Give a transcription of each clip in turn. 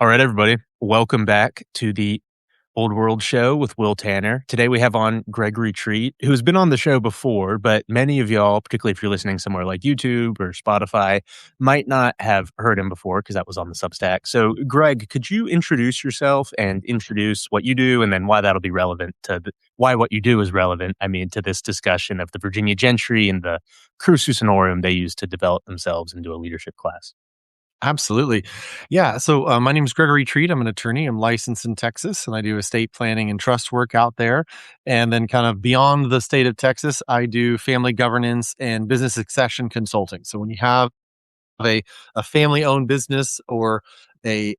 All right, everybody. Welcome back to the Old World Show with Will Tanner. Today we have on Gregory Treat, who's been on the show before, but many of y'all, particularly if you're listening somewhere like YouTube or Spotify, might not have heard him before because that was on the Substack. So, Greg, could you introduce yourself and introduce what you do and then why that'll be relevant to why what you do is relevant, to this discussion of the Virginia Gentry and the Cursus Honorum they used to develop themselves into a leadership class? Absolutely. Yeah. So my name is Gregory Treat. I'm an attorney. I'm licensed in Texas and I do estate planning and trust work out there. And then kind of beyond the state of Texas, I do family governance and business succession consulting. So when you have a family owned business or a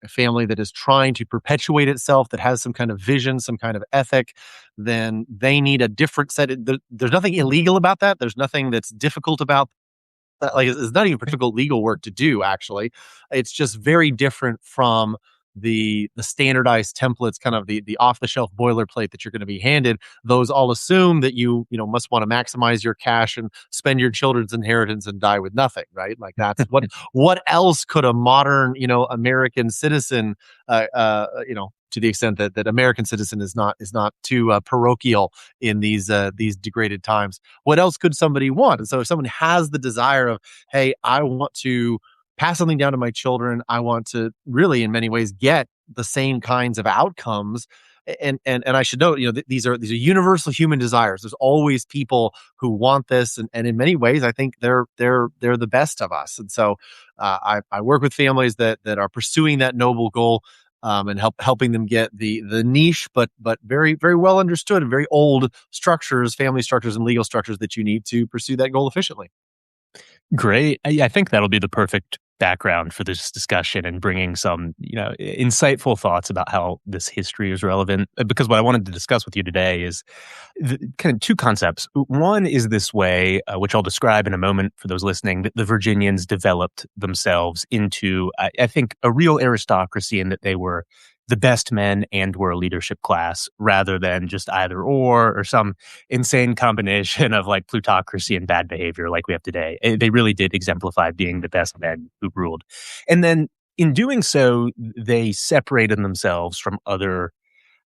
family that is trying to perpetuate itself, that has some kind of vision, some kind of ethic, then they need a different set. There's nothing illegal about that. There's nothing that's difficult about like it's not even difficult legal work to do. Actually, it's just very different from the standardized templates, kind of the off the shelf boilerplate that you're going to be handed. Those all assume that you must want to maximize your cash and spend your children's inheritance and die with nothing, right? Like that's what else could a modern American citizen to the extent that American citizen is not too parochial in these degraded times. What else could somebody want? And so if someone has the desire of, hey, I want to pass something down to my children, I want to really, in many ways, get the same kinds of outcomes. And I should note, these are universal human desires. There's always people who want this, and in many ways, I think they're the best of us. And so I work with families that are pursuing that noble goal. And helping them get the niche, but very, very well understood and very old structures, family structures and legal structures that you need to pursue that goal efficiently. Great. I think that'll be the perfect background for this discussion and bringing some, insightful thoughts about how this history is relevant. Because what I wanted to discuss with you today is kind of two concepts. One is this way, which I'll describe in a moment for those listening, that the Virginians developed themselves into, I think, a real aristocracy in that they were the best men and were a leadership class rather than just either or some insane combination of like plutocracy and bad behavior like we have today. They really did exemplify being the best men who ruled. And then in doing so, they separated themselves from other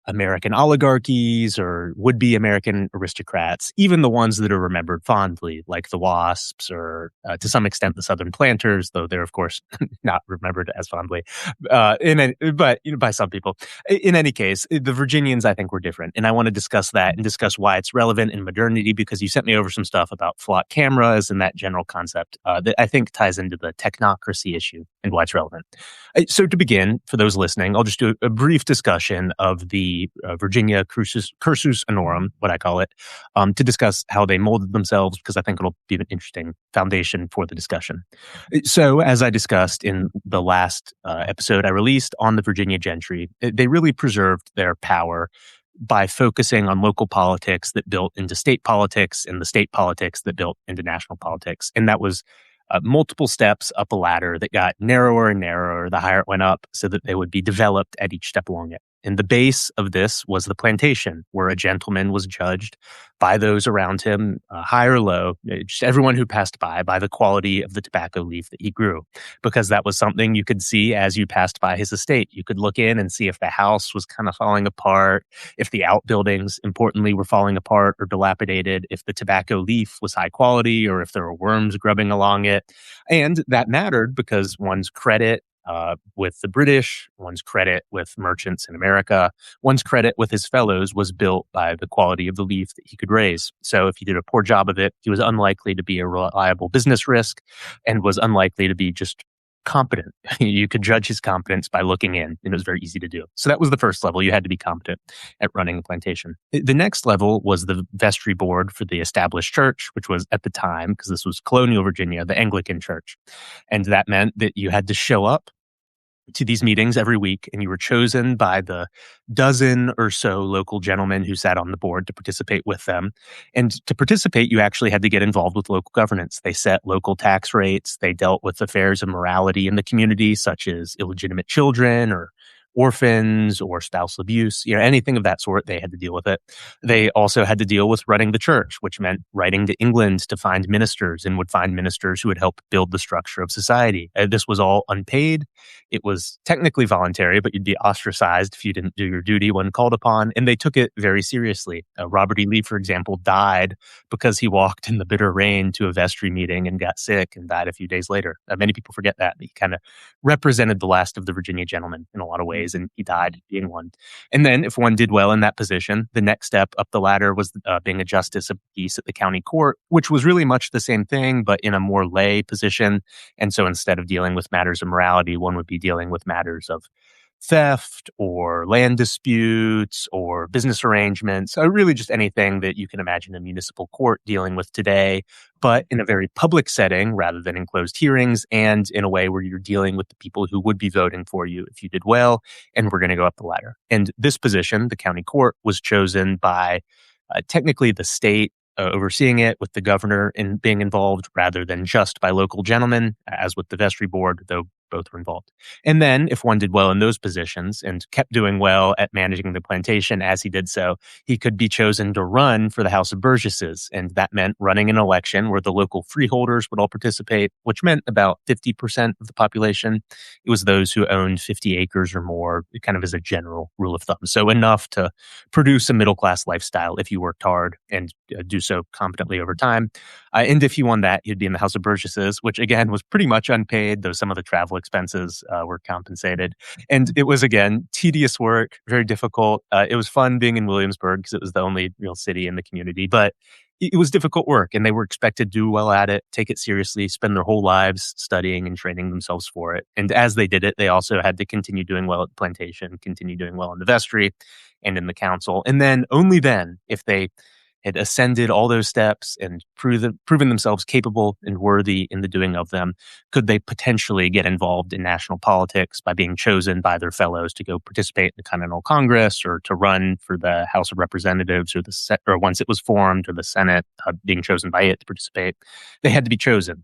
American oligarchies or would-be American aristocrats, even the ones that are remembered fondly, like the WASPs or to some extent the Southern planters, though they're, of course, not remembered as fondly, but by some people. In any case, the Virginians, I think, were different. And I want to discuss that and discuss why it's relevant in modernity, because you sent me over some stuff about flock cameras and that general concept that I think ties into the technocracy issue and why it's relevant. So to begin, for those listening, I'll just do a brief discussion of the Virginia Cursus Honorum, what I call it, to discuss how they molded themselves, because I think it'll be an interesting foundation for the discussion. So, as I discussed in the last episode I released on the Virginia Gentry, they really preserved their power by focusing on local politics that built into state politics and the state politics that built into national politics. And that was multiple steps up a ladder that got narrower and narrower the higher it went up, so that they would be developed at each step along it. And the base of this was the plantation, where a gentleman was judged by those around him, high or low, just everyone who passed by the quality of the tobacco leaf that he grew, because that was something you could see as you passed by his estate. You could look in and see if the house was kind of falling apart, if the outbuildings, importantly, were falling apart or dilapidated, if the tobacco leaf was high quality, or if there were worms grubbing along it. And that mattered because one's credit with the British, one's credit with merchants in America, one's credit with his fellows was built by the quality of the leaf that he could raise. So if he did a poor job of it, he was unlikely to be a reliable business risk and was unlikely to be just competent. You could judge his competence by looking in, and it was very easy to do. So that was the first level. You had to be competent at running a plantation. The next level was the vestry board for the established church, which was at the time, because this was colonial Virginia, the Anglican church. And that meant that you had to show up to these meetings every week, and you were chosen by the dozen or so local gentlemen who sat on the board to participate with them. And to participate, you actually had to get involved with local governance. They set local tax rates. They dealt with affairs of morality in the community, such as illegitimate children or orphans or spousal abuse, anything of that sort, they had to deal with it. They also had to deal with running the church, which meant writing to England to find ministers, and would find ministers who would help build the structure of society. This was all unpaid. It was technically voluntary, but you'd be ostracized if you didn't do your duty when called upon, and they took it very seriously. Robert E. Lee, for example, died because he walked in the bitter rain to a vestry meeting and got sick and died a few days later. Many people forget that. He kind of represented the last of the Virginia gentlemen in a lot of ways, and he died being one. And then if one did well in that position, the next step up the ladder was being a justice of peace at the county court, which was really much the same thing, but in a more lay position. And so instead of dealing with matters of morality, one would be dealing with matters of theft or land disputes or business arrangements, really just anything that you can imagine a municipal court dealing with today, but in a very public setting rather than in closed hearings, and in a way where you're dealing with the people who would be voting for you if you did well, and we're going to go up the ladder. And this position, the county court, was chosen by technically the state overseeing it, with the governor being involved, rather than just by local gentlemen, as with the vestry board, though both were involved. And then if one did well in those positions and kept doing well at managing the plantation as he did so, he could be chosen to run for the House of Burgesses. And that meant running an election where the local freeholders would all participate, which meant about 50% of the population. It was those who owned 50 acres or more, kind of as a general rule of thumb. So enough to produce a middle-class lifestyle if you worked hard and do so competently over time. And if he won that, he'd be in the House of Burgesses, which again was pretty much unpaid, though some of the travel expenses were compensated. And it was, again, tedious work, very difficult. It was fun being in Williamsburg because it was the only real city in the community, but it was difficult work, and they were expected to do well at it, take it seriously, spend their whole lives studying and training themselves for it. And as they did it, they also had to continue doing well at the plantation, continue doing well in the vestry and in the council. And then, only then, if they had ascended all those steps and proven themselves capable and worthy in the doing of them, could they potentially get involved in national politics by being chosen by their fellows to go participate in the Continental Congress, or to run for the House of Representatives, or once it was formed, or the Senate, being chosen by it to participate. They had to be chosen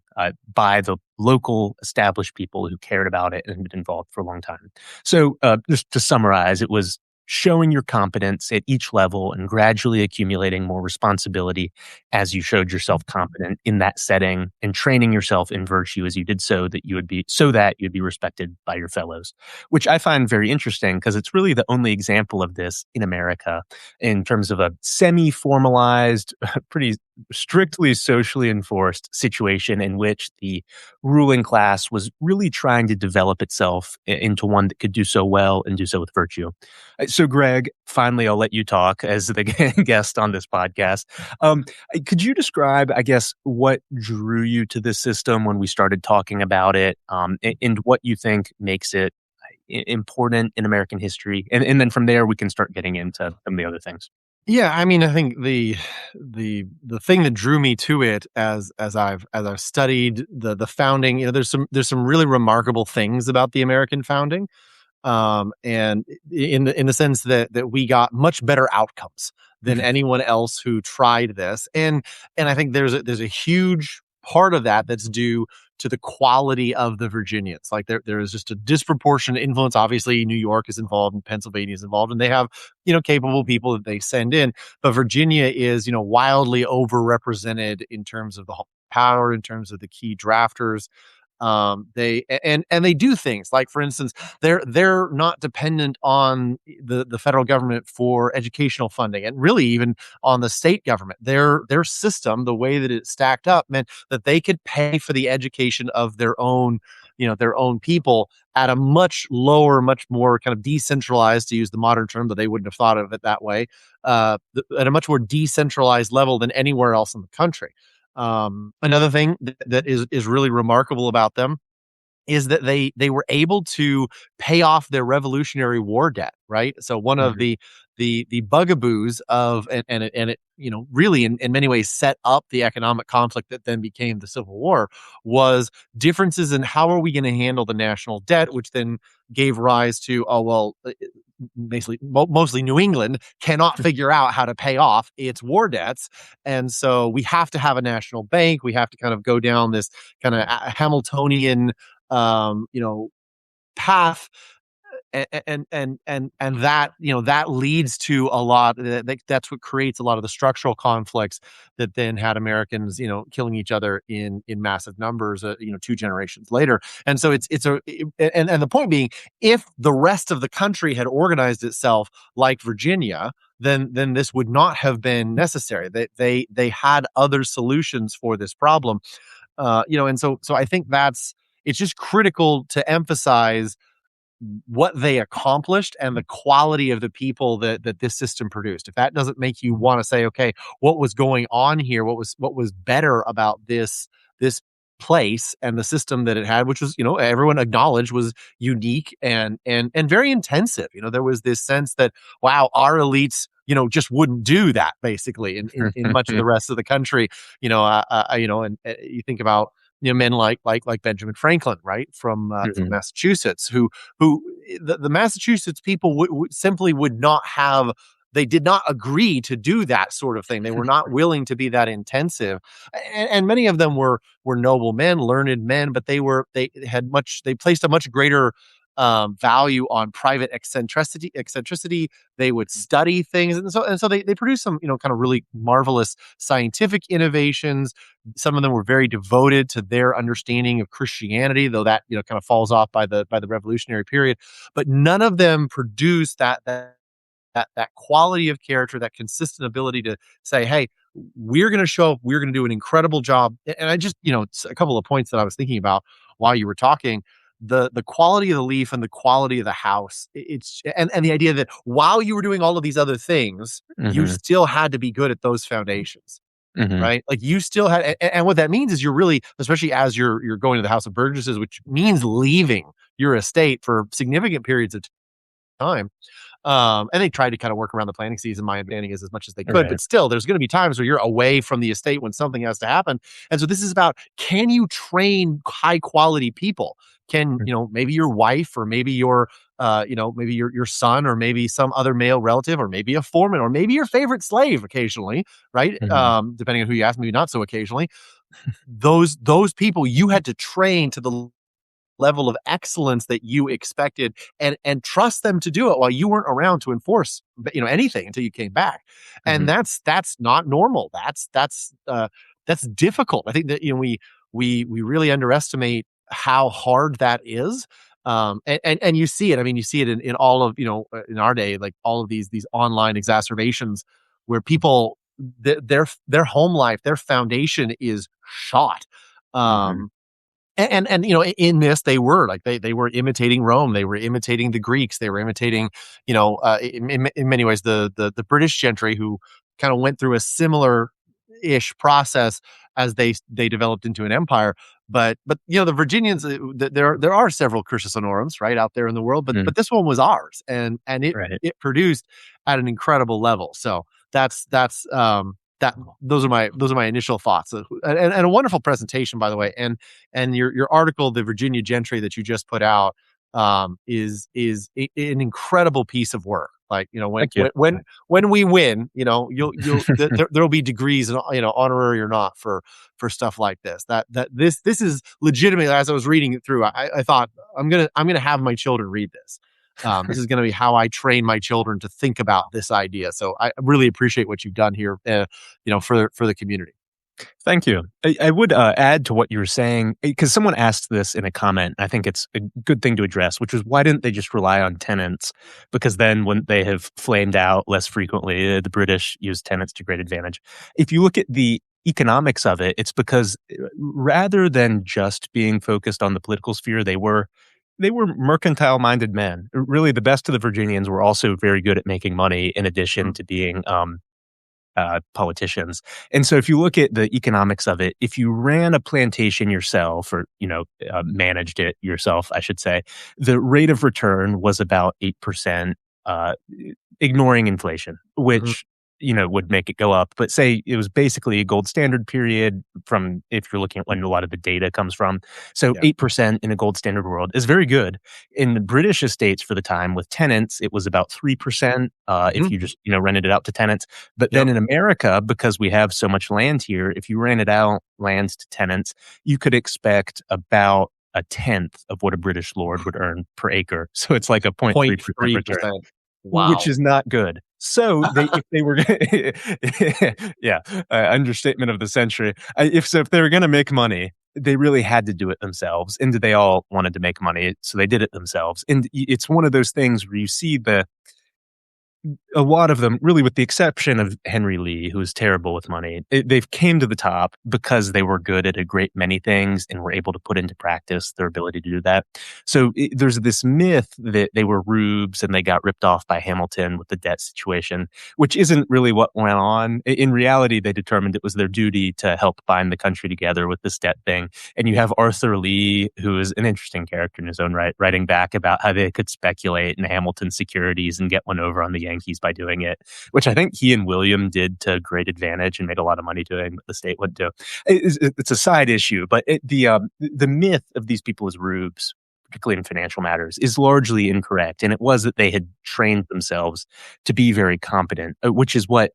by the local established people who cared about it and had been involved for a long time. So just to summarize, it was showing your competence at each level and gradually accumulating more responsibility as you showed yourself competent in that setting, and training yourself in virtue as you did so that you'd be respected by your fellows, which I find very interesting because it's really the only example of this in America in terms of a semi-formalized, pretty strictly socially enforced situation in which the ruling class was really trying to develop itself into one that could do so well and do so with virtue. So, Greg, finally, I'll let you talk as the guest on this podcast. Could you describe, I guess, what drew you to this system when we started talking about it, and what you think makes it important in American history? And then from there, we can start getting into some of the other things. Yeah, I mean, I think the thing that drew me to it as I've studied the founding, there's some really remarkable things about the American founding, and in the sense that we got much better outcomes than anyone else who tried this, and I think there's a huge part of that that's due to the quality of the Virginians. Like there is just a disproportionate influence. Obviously, New York is involved and Pennsylvania is involved, and they have, capable people that they send in. But Virginia is, wildly overrepresented in terms of the power, in terms of the key drafters. They do things like, for instance, they're not dependent on the federal government for educational funding, and really even on the state government. Their system, the way that it stacked up, meant that they could pay for the education of their own people at a much lower, much more kind of decentralized, to use the modern term, but they wouldn't have thought of it that way, at a much more decentralized level than anywhere else in the country. Another thing that is really remarkable about them is that they were able to pay off their Revolutionary War debt, right? So one of the bugaboos of, and it really in many ways set up the economic conflict that then became the Civil War, was differences in how are we going to handle the national debt, which then gave rise to, basically mostly New England cannot figure out how to pay off its war debts, and so we have to have a national bank. We have to kind of go down this kind of Hamiltonian path, and that, that leads to a lot that's what creates a lot of the structural conflicts that then had Americans, killing each other in massive numbers, 2 generations later. And so and the point being, if the rest of the country had organized itself like Virginia, then this would not have been necessary. They had other solutions for this problem. And so I think it's just critical to emphasize what they accomplished and the quality of the people that this system produced. If that doesn't make you want to say, okay, what was going on here? What was better about this place and the system that it had, which was, everyone acknowledged was unique and very intensive. There was this sense that, wow, our elites, just wouldn't do that basically in much of the rest of the country. And you think about, men like Benjamin Franklin, right, from Massachusetts, who the Massachusetts people simply would not have. They did not agree to do that sort of thing. They were not willing to be that intensive, and many of them were noble men, learned men, but they placed a much greater value on private eccentricity. They would study things, and so they produced some, kind of really marvelous scientific innovations. Some of them were very devoted to their understanding of Christianity, though that, kind of falls off by the Revolutionary period. But none of them produced that quality of character, that consistent ability to say, hey, we're going to show up, we're going to do an incredible job. And I just, a couple of points that I was thinking about while you were talking, the quality of the leaf and the quality of the house. And the idea that while you were doing all of these other things, you still had to be good at those foundations. Right? Like you still had, and what that means is you're really, especially as you're going to the House of Burgesses, which means leaving your estate for significant periods of time. And they tried to kind of work around the planting season. My understanding is as much as they could, but still, there's going to be times where you're away from the estate when something has to happen. And so this is about, can you train high quality people? Can, maybe your wife, or maybe maybe your son, or maybe some other male relative, or maybe a foreman, or maybe your favorite slave occasionally, right? Depending on who you ask, maybe not so occasionally. Those people you had to train to the level of excellence that you expected, and trust them to do it while you weren't around to enforce, anything until you came back. And that's not normal. That's difficult. I think that, we really underestimate how hard that is. And you see it. I mean, you see it in all of, in our day, like all of these online exacerbations where people, their home life, their foundation is shot. And in this, they were they were imitating Rome, they were imitating the Greeks, they were imitating, in many ways the British gentry, who kind of went through a similar ish process as they developed into an empire. But the Virginians, there are several Cursus Honorums right out there in the world, but this one was ours, and it produced at an incredible level. So that's those are my initial thoughts, and a wonderful presentation, by the way. And your article, the Virginia Gentry that you just put out, is an incredible piece of work. Like, when we win, there'll be degrees, and honorary or not, for stuff like this. This is legitimately, as I was reading it through, I thought I'm gonna have my children read this. This is going to be how I train my children to think about this idea. So I really appreciate what you've done here, for the community. Thank you. I would add to what you were saying, because someone asked this in a comment. I think it's a good thing to address, which is, why didn't they just rely on tenants? Because then when they have flamed out less frequently, the British used tenants to great advantage. If you look at the economics of it, it's because rather than just being focused on the political sphere, they were mercantile-minded men. Really, the best of the Virginians were also very good at making money, in addition to being politicians. And so if you look at the economics of it, if you ran a plantation yourself, or, managed it yourself, I should say, the rate of return was about 8%, ignoring inflation, which would make it go up. But say it was basically a gold standard period, from, if you're looking at when a lot of the data comes from. So 8% in a gold standard world is very good. In the British estates for the time with tenants, it was about 3%, if you just, rented it out to tenants. But then in America, because we have so much land here, if you rented out lands to tenants, you could expect about a tenth of what a British lord would earn per acre. So it's like a 0.3% return, 0.3%. which Wow. is not good. So if they were, yeah, understatement of the century. If they were going to make money, they really had to do it themselves, and they all wanted to make money, so they did it themselves. And it's one of those things where you see a lot of them, really with the exception of Henry Lee, who was terrible with money, they've came to the top because they were good at a great many things and were able to put into practice their ability to do that. So there's this myth that they were rubes and they got ripped off by Hamilton with the debt situation, which isn't really what went on. In reality, they determined it was their duty to help bind the country together with this debt thing. And you have Arthur Lee, who is an interesting character in his own right, writing back about how they could speculate in Hamilton's securities and get one over on the Yankees by doing it, which I think he and William did to great advantage and made a lot of money doing, but the state wouldn't do. It's a side issue, but the myth of these people as rubes, particularly in financial matters, is largely incorrect. And it was that they had trained themselves to be very competent, which is what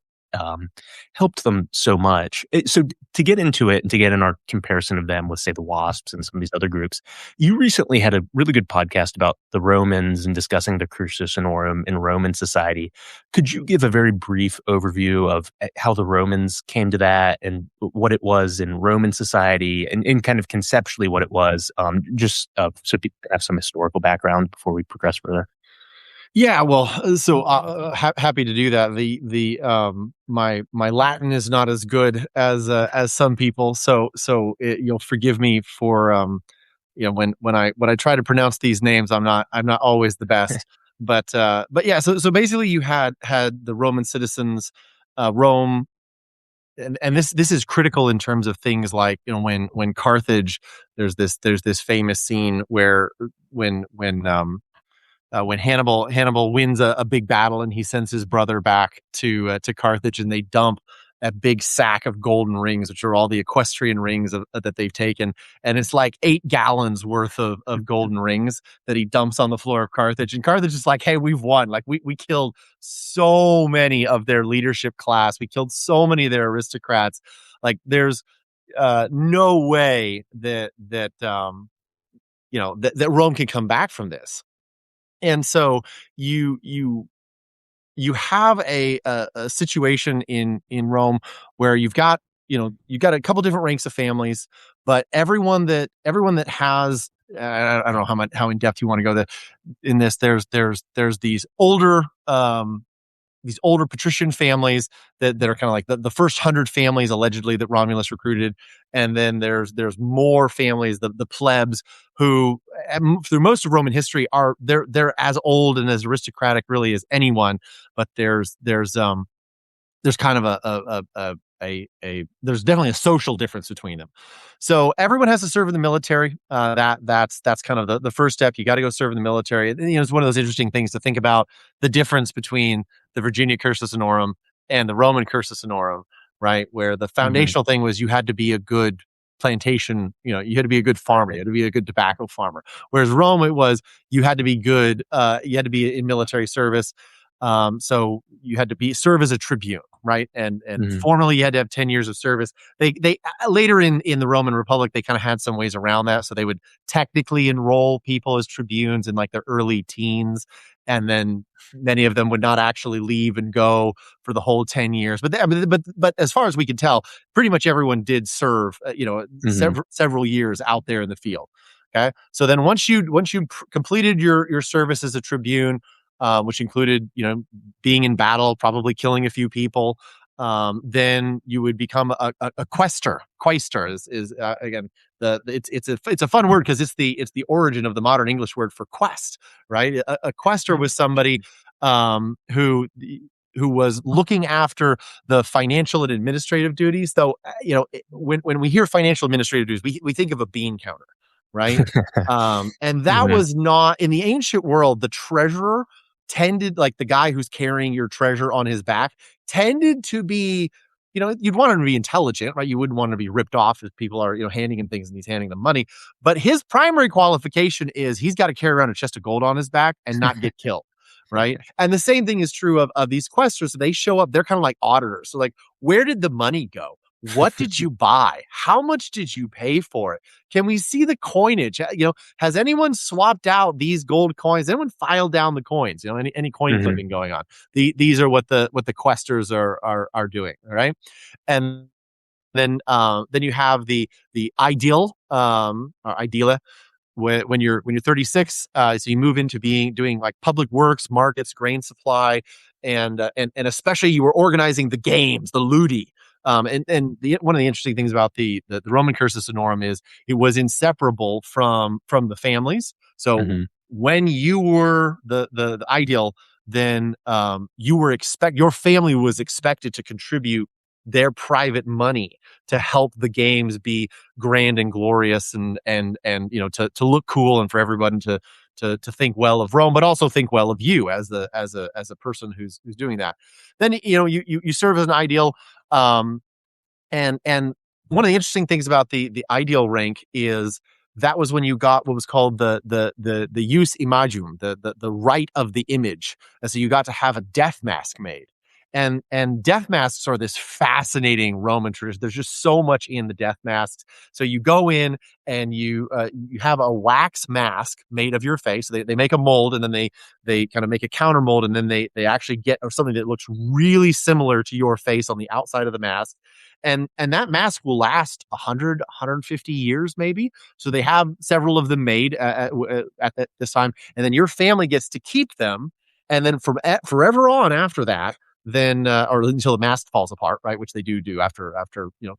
helped them so much. So to get into it and to get in our comparison of them with, say, the WASPs and some of these other groups, you recently had a really good podcast about the Romans and discussing the Cursus Honorum in Roman society. Could you give a very brief overview of how the Romans came to that and what it was in Roman society and kind of conceptually what it was, just so people have some historical background before we progress further? Yeah, well, so happy to do that. My Latin is not as good as some people, you'll forgive me for when I try to pronounce these names, I'm not always the best. But yeah, so basically you had the Roman citizens, Rome, and this is critical in terms of things like, when Carthage, there's this famous scene where when Hannibal wins a big battle and he sends his brother back to Carthage, and they dump a big sack of golden rings, which are all the equestrian rings that they've taken, and it's like 8 gallons worth of golden rings that he dumps on the floor of Carthage. And Carthage is like, "Hey, we've won! Like we killed so many of their leadership class, we killed so many of their aristocrats. Like there's no way that Rome can come back from this." And so you have a situation in Rome where you've got a couple different ranks of families, but everyone that has, I don't know how in depth you want to go in this. There's these older patrician families that are kind of like the first 100 families allegedly that Romulus recruited, and then there's more families, the plebs, who through most of Roman history they're as old and as aristocratic really as anyone, but there's kind of there's definitely a social difference between them. So everyone has to serve in the military. That's kind of the first step. You got to go serve in the military. And, it's one of those interesting things to think about, the difference between the Virginia Cursus Honorum and the Roman Cursus Honorum, right? Where the Mhm. foundational thing was you had to be a good plantation, you had to be a good farmer, you had to be a good tobacco farmer. Whereas Rome, it was you had to be good, you had to be in military service. So you had to serve as a tribune, right? And Mhm. formally you had to have 10 years of service. They later in the Roman Republic, they kind of had some ways around that. So they would technically enroll people as tribunes in like their early teens, and then many of them would not actually leave and go for the whole 10 years. But as far as we can tell, pretty much everyone did serve, Mhm. several years out there in the field. Okay. So then once you completed your service as a tribune, which included, being in battle, probably killing a few people, then you would become a questor. Questor is again it's a fun word because it's the origin of the modern English word for quest, right? A questor was somebody who was looking after the financial and administrative duties. Though, when we hear financial administrative duties, we think of a bean counter, right? And that Mhm. was not in the ancient world. The treasurer tended, like the guy who's carrying your treasure on his back, tended to be, you'd want him to be intelligent, right? You wouldn't want to be ripped off if people are, handing him things and he's handing them money. But his primary qualification is he's got to carry around a chest of gold on his back and not get killed. Right. And the same thing is true of these questors. So they show up, they're kind of like auditors. So like, where did the money go? What did you buy? How much did you pay for it? Can we see the coinage? Has anyone swapped out these gold coins? Has anyone filed down the coins? Any coin Hmm. flipping going on? These are what the questors are doing. All right, and then you have the aedile or aedile when you're 36. So you move into doing like public works, markets, grain supply, and especially you were organizing the games, the ludi. One of the interesting things about the Roman Cursus Honorum is it was inseparable from the families. So Hmm. when you were the ideal, then your family was expected to contribute their private money to help the games be grand and glorious, and to look cool, and for everyone to think well of Rome, but also think well of you as a person who's doing that. Then you serve as an ideal. Um, and one of the interesting things about the ideal rank is that was when you got what was called the jus imagium, the right of the image. And so you got to have a death mask made. And death masks are this fascinating Roman tradition. There's just so much in the death masks. So you go in and you have a wax mask made of your face. So they make a mold, and then they kind of make a counter mold, and then they actually get something that looks really similar to your face on the outside of the mask. And that mask will last 150 years maybe. So they have several of them made at this time, and then your family gets to keep them, and then from forever on after that, then or until the mask falls apart, right, which they do after a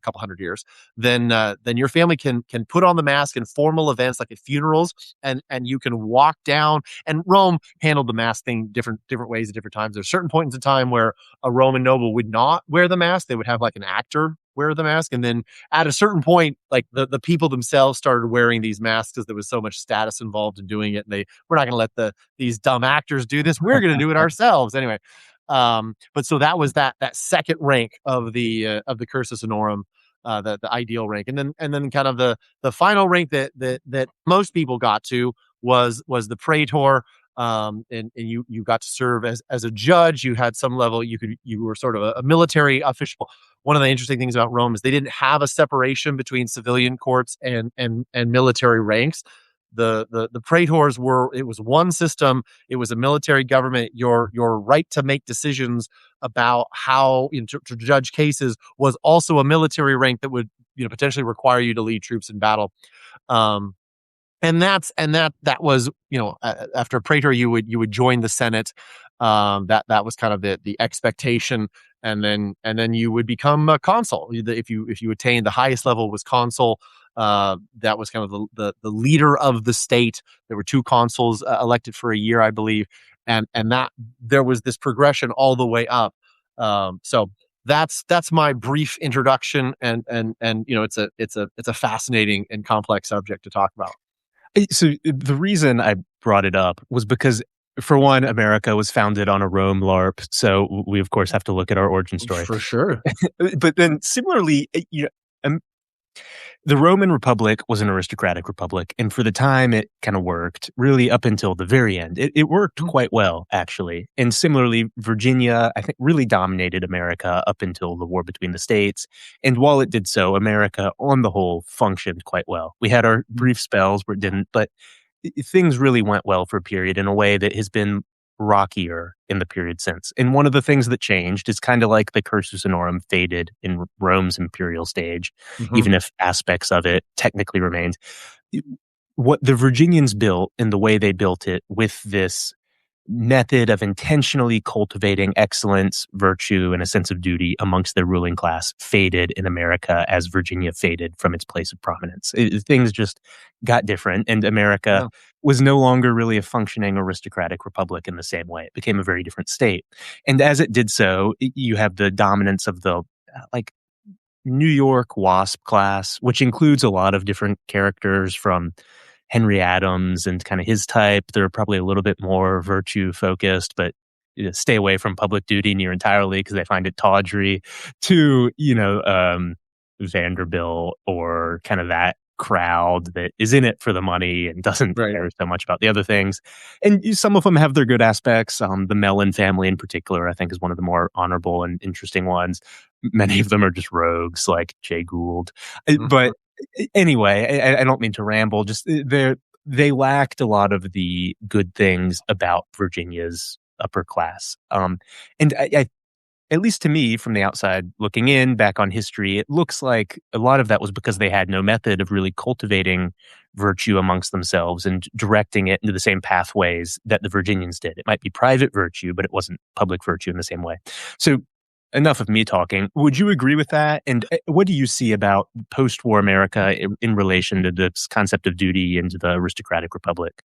couple hundred years, then your family can put on the mask in formal events like at funerals, and you can walk down. And Rome handled the mask thing different ways at different times. There's certain points in time where a Roman noble would not wear the mask. They would have like an actor wear the mask. And then at a certain point, like the people themselves started wearing these masks because there was so much status involved in doing it. And we're not going to let these dumb actors do this. We're going to do it ourselves anyway. But so that was that second rank of the Cursus Honorum, the ideal rank, and then kind of the final rank that most people got to was the praetor. And you got to serve as a judge. You had some level. You were sort of a military official. One of the interesting things about Rome is they didn't have a separation between civilian courts and military ranks. The praetors it was one system. It was a military government. Your right to make decisions about how to judge cases was also a military rank that would potentially require you to lead troops in battle. Um, and that was after praetor you would join the Senate. That was kind of the expectation, and then you would become a consul. If you attained the highest level was consul. That was kind of the leader of the state. There were two consuls elected for a year, I believe, and that there was this progression all the way up. So that's my brief introduction, and it's a fascinating and complex subject to talk about. So the reason I brought it up was because, for one, America was founded on a Rome LARP, so we of course have to look at our origin story. For sure. But then similarly, the Roman Republic was an aristocratic republic, and for the time it kind of worked, really up until the very end. It worked quite well, actually. And similarly, Virginia, I think, really dominated America up until the war between the states. And while it did so, America, on the whole, functioned quite well. We had our brief spells where it didn't, but things really went well for a period in a way that has been rockier in the period since. And one of the things that changed is kind of like the Cursus Honorum faded in Rome's imperial stage, even if aspects of it technically remained. What the Virginians built and the way they built it with this method of intentionally cultivating excellence, virtue, and a sense of duty amongst their ruling class faded in America as Virginia faded from its place of prominence. Things just got different, and America was no longer really a functioning aristocratic republic in the same way. It became a very different state. And as it did so, you have the dominance of the New York WASP class, which includes a lot of different characters from Henry Adams and kind of his type. They're probably a little bit more virtue focused, but stay away from public duty near entirely because they find it tawdry, to, Vanderbilt or kind of that crowd that is in it for the money and doesn't Right. care so much about the other things. And some of them have their good aspects. The Mellon family in particular, I think, is one of the more honorable and interesting ones. Many of them are just rogues like Jay Gould. Mhm. But anyway, I don't mean to ramble. Just they lacked a lot of the good things about Virginia's upper class. And at least to me, from the outside looking in, back on history, it looks like a lot of that was because they had no method of really cultivating virtue amongst themselves and directing it into the same pathways that the Virginians did. It might be private virtue, but it wasn't public virtue in the same way. So, enough of me talking. Would you agree with that? And what do you see about post-war America in relation to this concept of duty and the aristocratic republic?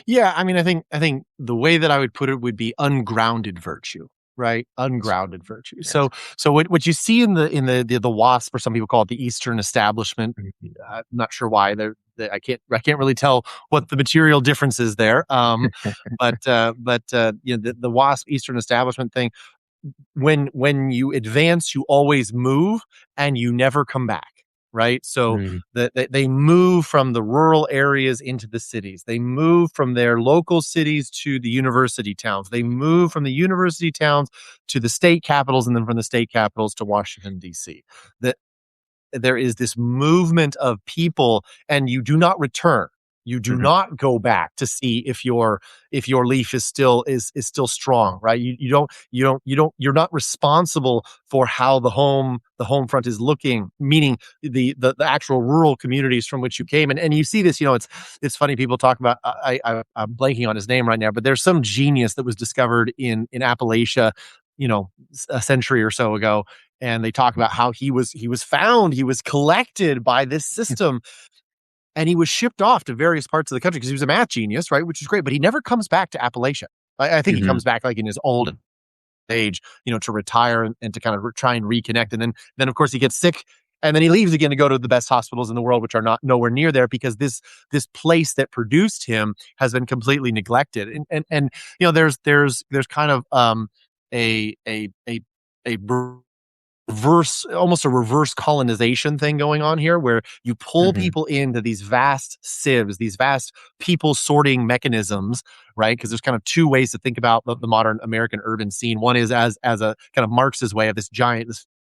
Yeah, I mean, I think the way that I would put it would be ungrounded virtue, right? Ungrounded virtue. Yes. So what you see in the WASP, or some people call it the Eastern Establishment. Mhm. I'm not sure why I can't really tell what the material difference is there. But the WASP Eastern Establishment thing, when you advance, you always move and you never come back. Right. So Mm, they move from the rural areas into the cities. They move from their local cities to the university towns. They move from the university towns to the state capitals, and then from the state capitals to Washington, D.C. That there is this movement of people, and you do not return. You do mhm, not go back to see if your leaf is still strong, right? You're not responsible for how the home front is looking, meaning the actual rural communities from which you came. And you see this, it's funny, people talk about, I'm blanking on his name right now, but there's some genius that was discovered in Appalachia, a century or so ago, and they talk about how he was collected by this system, and he was shipped off to various parts of the country because he was a math genius, right? Which is great, but he never comes back to Appalachia. I think he mhm, comes back like in his old age, to retire and to kind of try and reconnect. And then of course he gets sick, and then he leaves again to go to the best hospitals in the world, which are not nowhere near there, because this place that produced him has been completely neglected. And there's kind of a almost a reverse colonization thing going on here, where you pull mhm, people into these vast sieves, these vast people sorting mechanisms, right? Because there's kind of two ways to think about the modern American urban scene. One is as a kind of Marxist way of this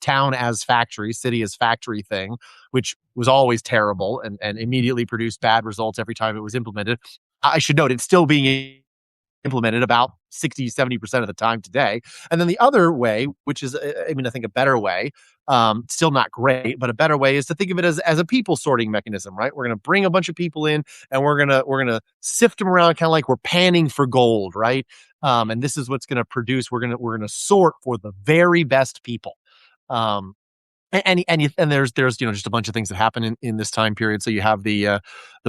town as factory, city as factory thing, which was always terrible and immediately produced bad results every time it was implemented. I should note it's still being implemented about 60-70% of the time today. And then the other way, which is, I mean, I think a better way, still not great, but a better way, is to think of it as a people sorting mechanism, right? We're going to bring a bunch of people in, and we're going to sift them around, kind of like we're panning for gold, right? And this is what's going to produce. We're going to sort for the very best people. Um, and there's just a bunch of things that happen in this time period. So you have the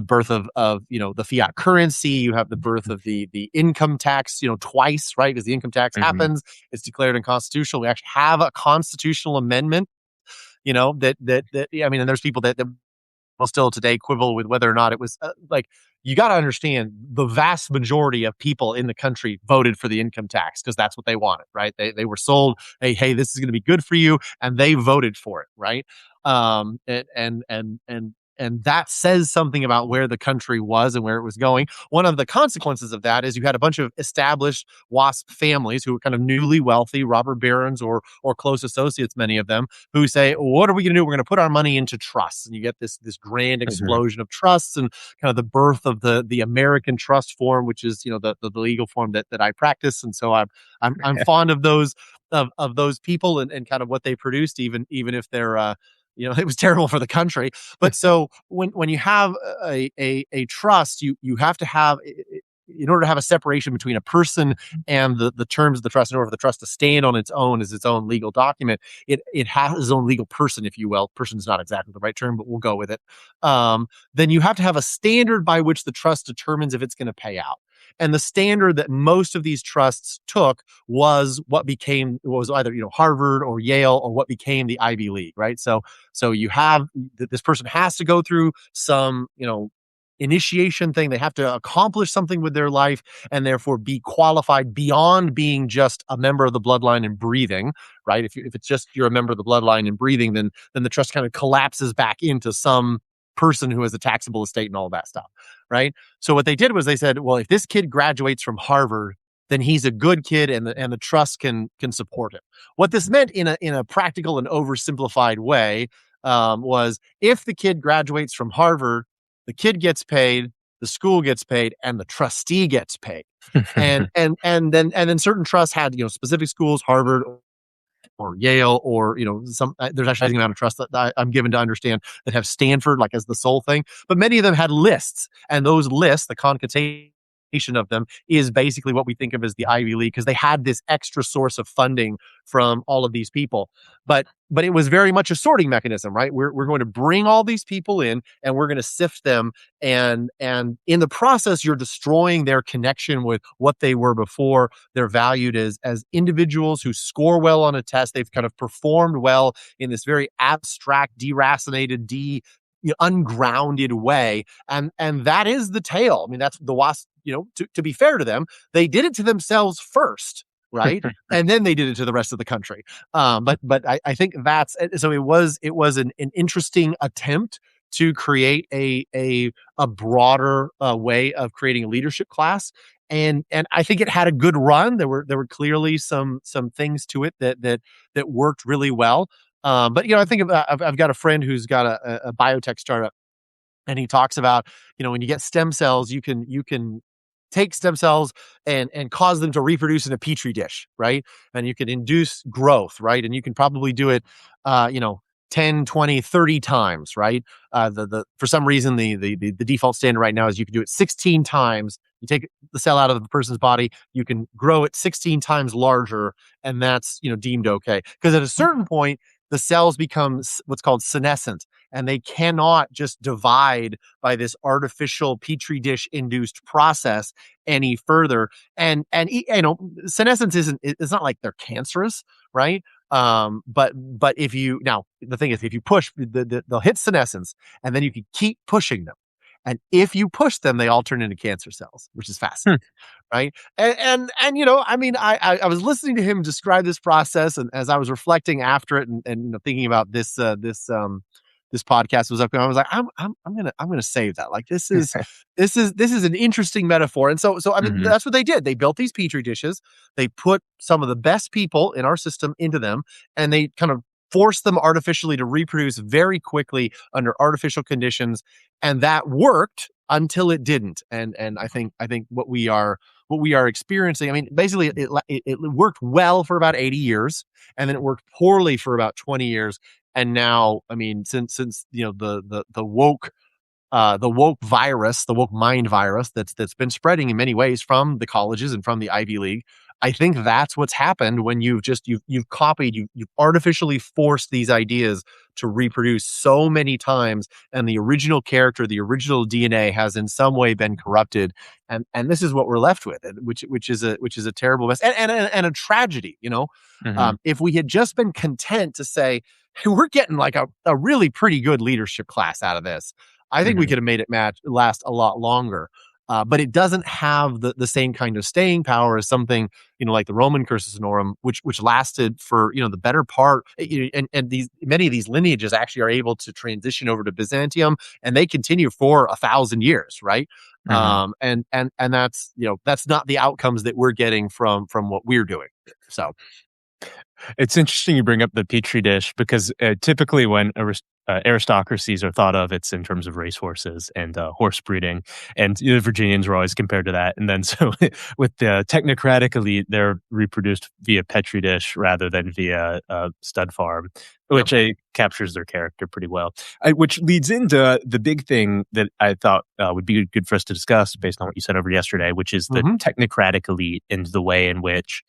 birth of the fiat currency. You have the birth of the income tax, twice, right? Because the income tax mhm. happens, it's declared unconstitutional. We actually have a constitutional amendment, that I mean, and there's people that will still today quibble with whether or not it was, like, you got to understand, the vast majority of people in the country voted for the income tax because that's what they wanted, right? They were sold, hey, this is going to be good for you, and they voted for it, right? And that says something about where the country was and where it was going. One of the consequences of that is you had a bunch of established WASP families who were kind of newly wealthy, robber barons or close associates, many of them, who say, what are we going to do? We're going to put our money into trusts. And you get this grand Mhm. explosion of trusts, and kind of the birth of the American trust form, which is, the legal form that I practice. And so I'm fond of those people, and kind of what they produced, even if they're, it was terrible for the country. But so when you have a trust, you have to have, in order to have a separation between a person and the terms of the trust, in order for the trust to stand on its own as its own legal document, it has its own legal person, if you will. Person is not exactly the right term, but we'll go with it. Then you have to have a standard by which the trust determines if it's going to pay out. And the standard that most of these trusts took was what was either, Harvard or Yale, or what became the Ivy League, right? So you have this person has to go through some, initiation thing. They have to accomplish something with their life, and therefore be qualified beyond being just a member of the bloodline and breathing, right? If it's just you're a member of the bloodline and breathing, then the trust kind of collapses back into some person who has a taxable estate and all that stuff, right? So what they did was they said, well, if this kid graduates from Harvard, then he's a good kid, and the trust can support him. What this meant in a practical and oversimplified way was if the kid graduates from Harvard, the kid gets paid, the school gets paid, and the trustee gets paid. And then certain trusts had specific schools, Harvard or Yale, or some. There's actually a amount of trust that I'm given to understand that have Stanford like as the sole thing, but many of them had lists, and those lists, the concatenation of them, is basically what we think of as the Ivy League, because they had this extra source of funding from all of these people. But it was very much a sorting mechanism, right? We're going to bring all these people in, and we're going to sift them, and in the process, you're destroying their connection with what they were before. They're valued as individuals who score well on a test. They've kind of performed well in this very abstract, deracinated, ungrounded way, and that is the tale. I mean, that's the WASP. To be fair to them, they did it to themselves first, right? And then they did it to the rest of the country. But I think that's so. It was an interesting attempt to create a broader way of creating a leadership class, and I think it had a good run. There were clearly some things to it that worked really well. But I think I've got a friend who's got a biotech startup, and he talks about when you get stem cells, you can take stem cells and cause them to reproduce in a petri dish, right? And you can induce growth, right? And you can probably do it 10, 20, 30 times, right? The for some reason the default standard right now is you can do it 16 times. You take the cell out of the person's body, you can grow it 16 times larger, and that's deemed okay. Because at a certain point, the cells become what's called senescent, and they cannot just divide by this artificial petri dish induced process any further. And senescence it's not like they're cancerous, right? But if you now the thing is, if you push, they'll hit senescence, and then you can keep pushing them. And if you push them, they all turn into cancer cells, which is fascinating, right? And I mean, I was listening to him describe this process, and as I was reflecting after it, and thinking about this podcast was upcoming, I was like, I'm gonna save that. Like this is an interesting metaphor. And so I mean, that's what they did. They built these petri dishes. They put some of the best people in our system into them, and they kind of force them artificially to reproduce very quickly under artificial conditions, and that worked until it didn't. And I think what we are experiencing, I mean, basically it worked well for about 80 years, and then it worked poorly for about 20 years. And now, I mean, since the woke virus, the woke mind virus that's been spreading in many ways from the colleges and from the Ivy League, I think that's what's happened when you've copied, you've artificially forced these ideas to reproduce so many times, and the original character, the original DNA has in some way been corrupted, and this is what we're left with, which is a terrible mess, and a tragedy. If we had just been content to say, hey, we're getting like a really pretty good leadership class out of this, I think we could have made it last a lot longer. But it doesn't have the same kind of staying power as something like the Roman Cursus Honorum, which lasted for the better part. And many of these lineages actually are able to transition over to Byzantium, and they continue for 1,000 years, right? And that's not the outcomes that we're getting from what we're doing. So. It's interesting you bring up the Petri dish, because typically when aristocracies are thought of, it's in terms of racehorses and horse breeding, and the Virginians were always compared to that. And then so with the technocratic elite, they're reproduced via Petri dish rather than via stud farm, which captures their character pretty well. Which leads into the big thing that I thought would be good for us to discuss based on what you said over yesterday, which is the technocratic elite and the way in which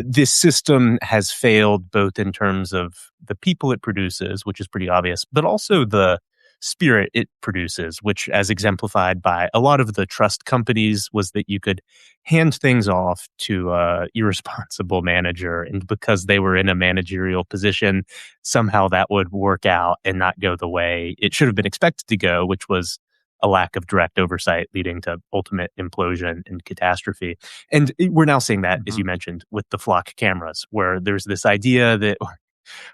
this system has failed, both in terms of the people it produces, which is pretty obvious, but also the spirit it produces, which, as exemplified by a lot of the trust companies, was that you could hand things off to a irresponsible manager, and because they were in a managerial position, somehow that would work out and not go the way it should have been expected to go, which was a lack of direct oversight leading to ultimate implosion and catastrophe. And we're now seeing that, as you mentioned, with the flock cameras, where there's this idea that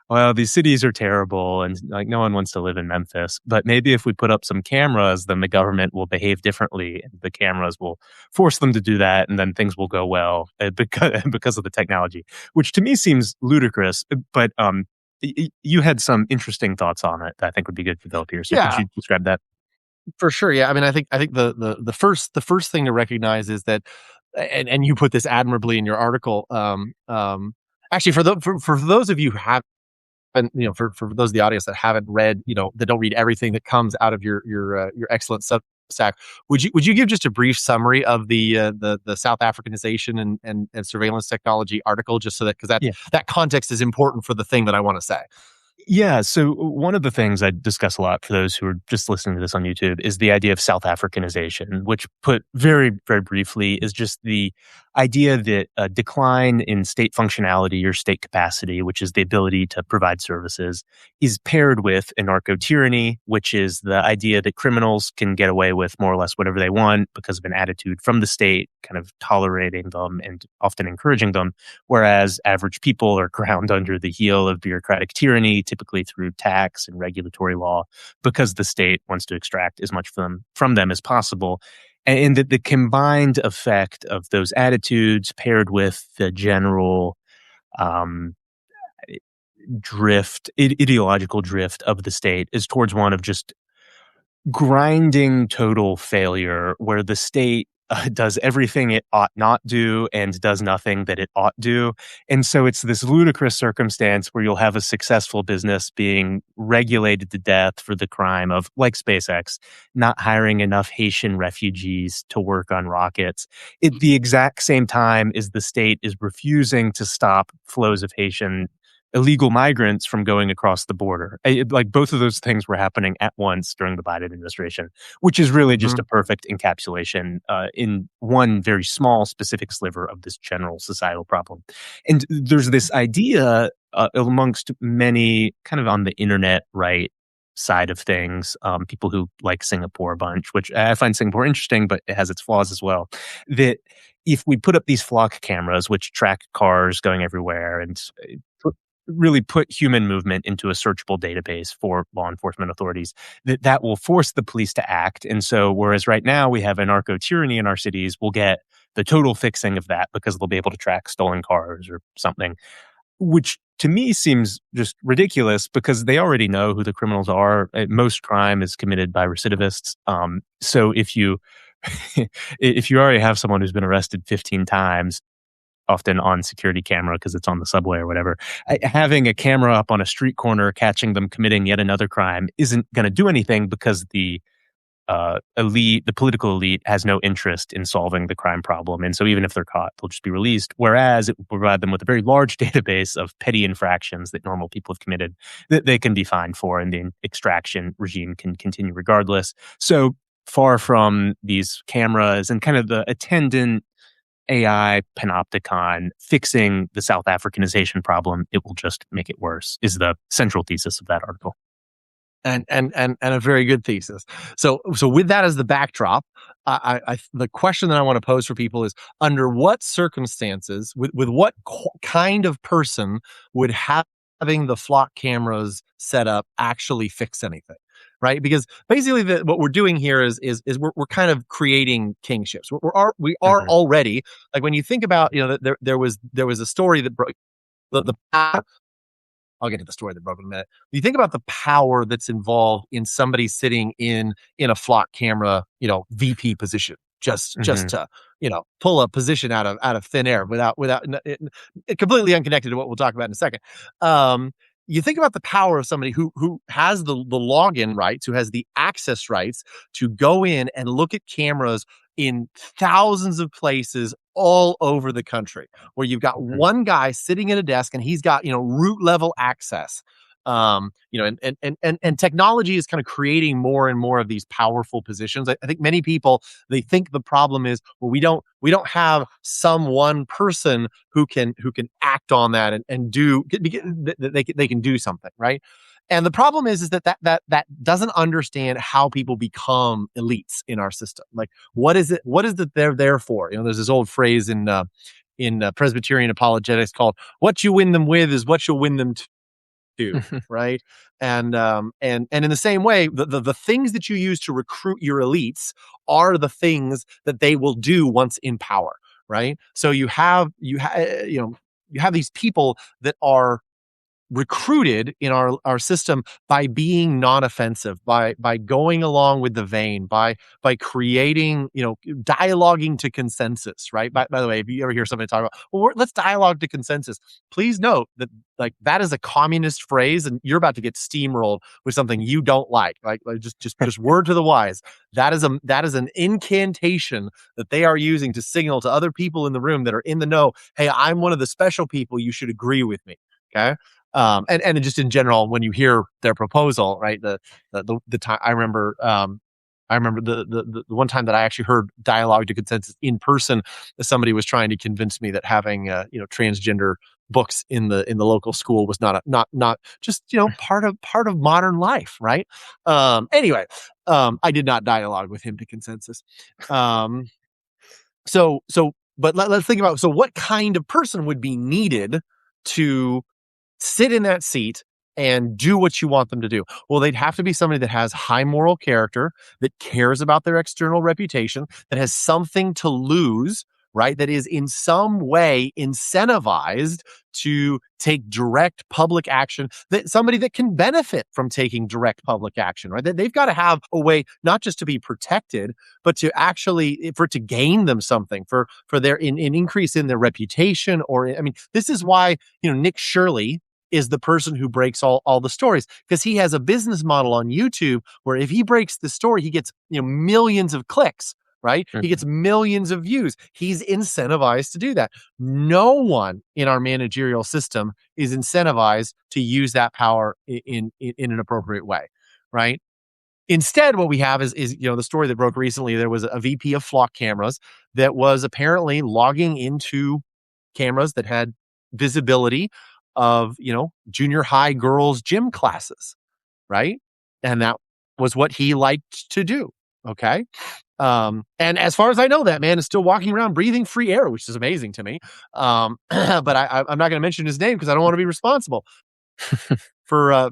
well, these cities are terrible and like no one wants to live in Memphis. But maybe if we put up some cameras, then the government will behave differently. And the cameras will force them to do that, and then things will go well because of the technology, which to me seems ludicrous. But you had some interesting thoughts on it that I think would be good to develop here. So could Yeah, you describe that? for sure. Yeah, I mean, I think the first thing to recognize is that, and you put this admirably in your article. Actually, for those of you who have, and for those of the audience that haven't read, that don't read everything that comes out of your excellent Substack, would you give just a brief summary of the South Africanization and surveillance technology article, just so that, because that context is important for the thing that I want to say. Yeah. So one of the things I discuss a lot for those who are just listening to this on YouTube is the idea of South Africanization, which put very, very briefly is just the idea that a decline in state functionality or state capacity, which is the ability to provide services, is paired with anarcho-tyranny, which is the idea that criminals can get away with more or less whatever they want because of an attitude from the state, kind of tolerating them and often encouraging them, whereas average people are ground under the heel of bureaucratic tyranny, typically through tax and regulatory law, because the state wants to extract as much from them as possible. And the combined effect of those attitudes paired with the general um, ideological drift of the state is towards one of just grinding total failure where the state does everything it ought not do and does nothing that it ought do. And so it's this ludicrous circumstance where you'll have a successful business being regulated to death for the crime of, like SpaceX, not hiring enough Haitian refugees to work on rockets at the exact same time as the state is refusing to stop flows of Haitian illegal migrants from going across the border. Like both of those things were happening at once during the Biden administration, which is really just a perfect encapsulation in one very small specific sliver of this general societal problem. And there's this idea amongst many kind of on the internet right side of things, people who like Singapore a bunch, which I find Singapore interesting, but it has its flaws as well, that if we put up these flock cameras, which track cars going everywhere and really put human movement into a searchable database for law enforcement authorities, that will force the police to act. And so, whereas right now we have anarcho-tyranny in our cities, we'll get the total fixing of that because they'll be able to track stolen cars or something, which to me seems just ridiculous because they already know who the criminals are. Most crime is committed by recidivists. So if you if you already have someone who's been arrested 15 times, often on security camera because it's on the subway or whatever, having a camera up on a street corner catching them committing yet another crime isn't going to do anything because the elite, the political elite, has no interest in solving the crime problem. And so even if they're caught, they'll just be released. Whereas it will provide them with a very large database of petty infractions that normal people have committed that they can be fined for, and the extraction regime can continue regardless. So far from these cameras and kind of the attendant AI panopticon fixing the South Africanization problem, it will just make it worse, is the central thesis of that article. And a very good thesis. So with that as the backdrop, the question that I want to pose for people is: under what circumstances, with what kind of person would having the flock cameras set up actually fix anything? Right? Because basically, what we're doing here is we're kind of creating kingships. We are already, like, when you think about, there was a story that broke the I'll get to the story that broke in a minute. You think about the power that's involved in somebody sitting in a flock camera, VP position, just to, pull a position out of thin air without completely unconnected to what we'll talk about in a second. You think about the power of somebody who has the login rights, who has the access rights to go in and look at cameras in thousands of places all over the country, where you've got one guy sitting at a desk and he's got, root level access. And technology is kind of creating more and more of these powerful positions. I think many people, they think the problem is, well, we don't have some one person who can act on that and do, they can do something, right? And the problem is that doesn't understand how people become elites in our system. Like, what is it they're there for? There's this old phrase in Presbyterian apologetics called, "What you win them with is what you'll win them to." do, right? And in the same way, the things that you use to recruit your elites are the things that they will do once in power, right? So you have these people that are recruited in our system by being non-offensive, by going along with the vein, by creating, dialoguing to consensus, right? By the way, if you ever hear somebody talk about, well, let's dialogue to consensus, please note that like that is a communist phrase, and you're about to get steamrolled with something you don't like just word to the wise. That is an incantation that they are using to signal to other people in the room that are in the know, hey, I'm one of the special people, you should agree with me. Okay. And just in general, when you hear their proposal, right? The time I remember the one time that I actually heard dialogue to consensus in person. Somebody was trying to convince me that having transgender books in the local school was not just part of modern life, right? Anyway, I did not dialogue with him to consensus. So but let's think about, so what kind of person would be needed to sit in that seat and do what you want them to do? Well, they'd have to be somebody that has high moral character, that cares about their external reputation, that has something to lose, right? That is in some way incentivized to take direct public action, that somebody that can benefit from taking direct public action, right? That they've got to have a way not just to be protected, but to actually, for it to gain them something, for their an increase in their reputation. Or, I mean, this is why, Nick Shirley is the person who breaks all the stories, because he has a business model on YouTube where if he breaks the story, he gets, millions of clicks, right? He gets millions of views. He's incentivized to do that. No one in our managerial system is incentivized to use that power in an appropriate way, right? Instead, what we have is the story that broke recently. There was a VP of flock cameras that was apparently logging into cameras that had visibility of, junior high girls' gym classes, right? And that was what he liked to do. Okay. And as far as I know, that man is still walking around breathing free air, which is amazing to me. But I'm not going to mention his name because I don't want to be responsible for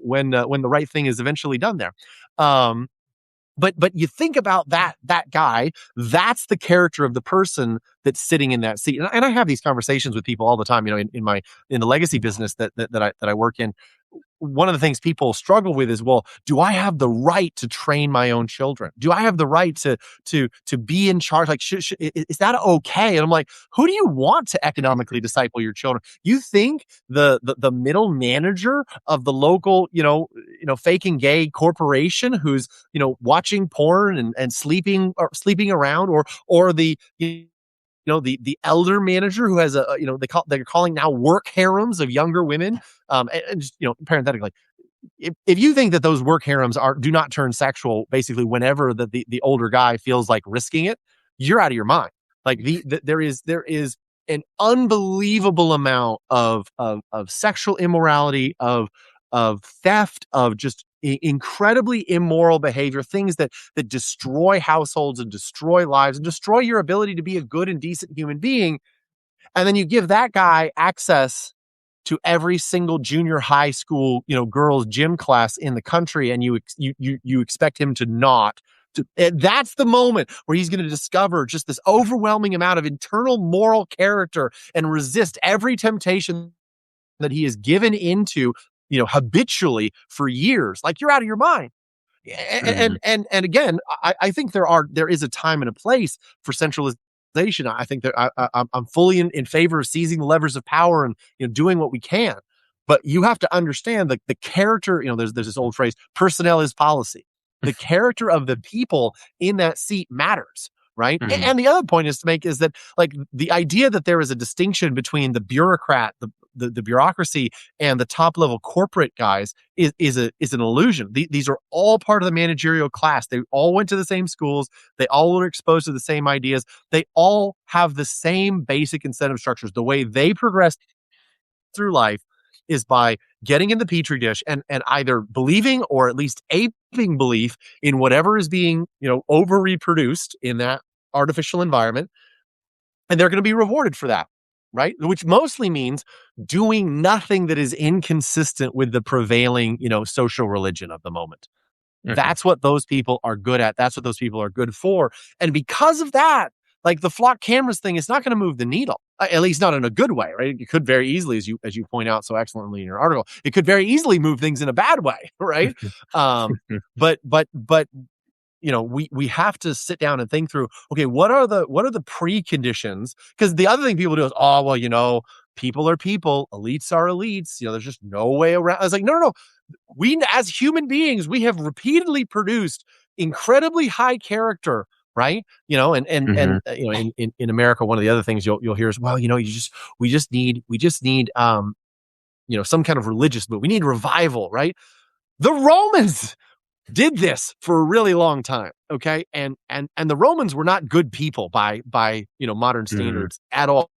when the right thing is eventually done there. But you think about that guy, that's the character of the person that's sitting in that seat. And I have these conversations with people all the time, in the legacy business that I work in. One of the things people struggle with is, well, do I have the right to train my own children? Do I have the right to be in charge? Like, is that okay? And I'm like, who do you want to economically disciple your children? You think the middle manager of the local, faking gay corporation who's, watching porn and sleeping around, or the the elder manager who has they're calling now work harems of younger women. And just, parenthetically, if you think that those work harems do not turn sexual, basically whenever the older guy feels like risking it, you're out of your mind. Like there is an unbelievable amount of sexual immorality, of theft, of just incredibly immoral behavior, things that destroy households and destroy lives and destroy your ability to be a good and decent human being. And then you give that guy access to every single junior high school, girls' gym class in the country, and you expect him to not. That's the moment where he's going to discover just this overwhelming amount of internal moral character and resist every temptation that he is given into, habitually for years. Like, you're out of your mind. And again, I think there is a time and a place for centralization. I think that I'm fully in favor of seizing the levers of power and doing what we can. But you have to understand the character. There's this old phrase: personnel is policy. The character of the people in that seat matters, right? And the other point is to make is that, like, the idea that there is a distinction between the bureaucrat, the bureaucracy, and the top level corporate guys is an illusion. These are all part of the managerial class. They all went to the same schools. They all were exposed to the same ideas. They all have the same basic incentive structures. The way they progress through life is by getting in the Petri dish and either believing or at least aping belief in whatever is being, over reproduced in that artificial environment. And they're going to be rewarded for that. right? Which mostly means doing nothing that is inconsistent with the prevailing, social religion of the moment. Mhm. That's what those people are good at. That's what those people are good for. And because of that, like the flock cameras thing is not going to move the needle, at least not in a good way, right? It could very easily, as you point out so excellently in your article, it could very easily move things in a bad way, right? Um, but we have to sit down and think through, okay, what are the preconditions? Because the other thing people do is, oh, well, people are people, elites are elites. There's just no way around. I was like, no, no, no. We, as human beings, we have repeatedly produced incredibly high character, right? Mhm. In America, one of the other things you'll hear is, well, we just need some kind of religious move. We need revival, right? The Romans did this for a really long time, okay? And the Romans were not good people by modern Mhm. standards at all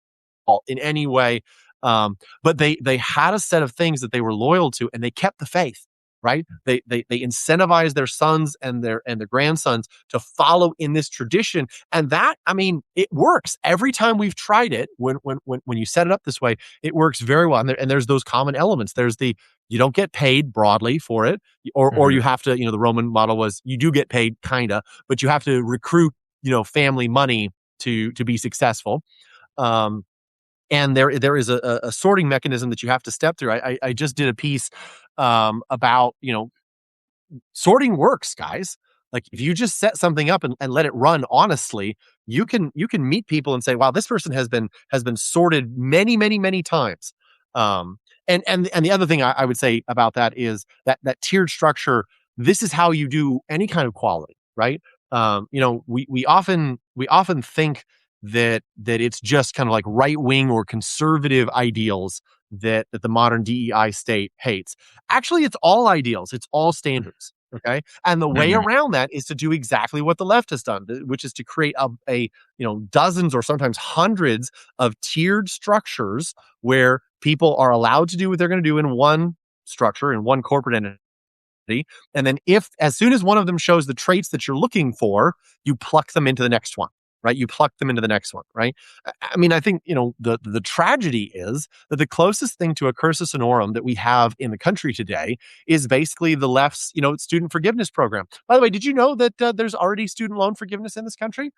in any way. But they had a set of things that they were loyal to, and they kept the faith. Right? They incentivized their sons and their grandsons to follow in this tradition, and that, I mean, it works every time we've tried it. When you set it up this way, it works very well. And there's those common elements. There's the you don't get paid broadly for it, or Mhm. you have to. The Roman model was you do get paid, kinda, but you have to recruit family money to be successful. Um, and there is a sorting mechanism that you have to step through. I just did a piece about sorting works, guys. Like if you just set something up and let it run honestly, you can meet people and say, wow, this person has been sorted many, many, many times. Um, and the other thing I would say about that is that tiered structure. This is how you do any kind of quality, right? We often think that it's just kind of like right wing or conservative ideals that the modern DEI state hates. Actually, it's all ideals. It's all standards. Okay. And the way Mhm. around that is to do exactly what the left has done, which is to create a dozens or sometimes hundreds of tiered structures where people are allowed to do what they're going to do in one structure, in one corporate entity. And then if, as soon as one of them shows the traits that you're looking for, you pluck them into the next one, right? You pluck them into the next one, right? I mean, I think, the tragedy is that the closest thing to a cursus honorum that we have in the country today is basically the left's, student forgiveness program. By the way, did you know that there's already student loan forgiveness in this country?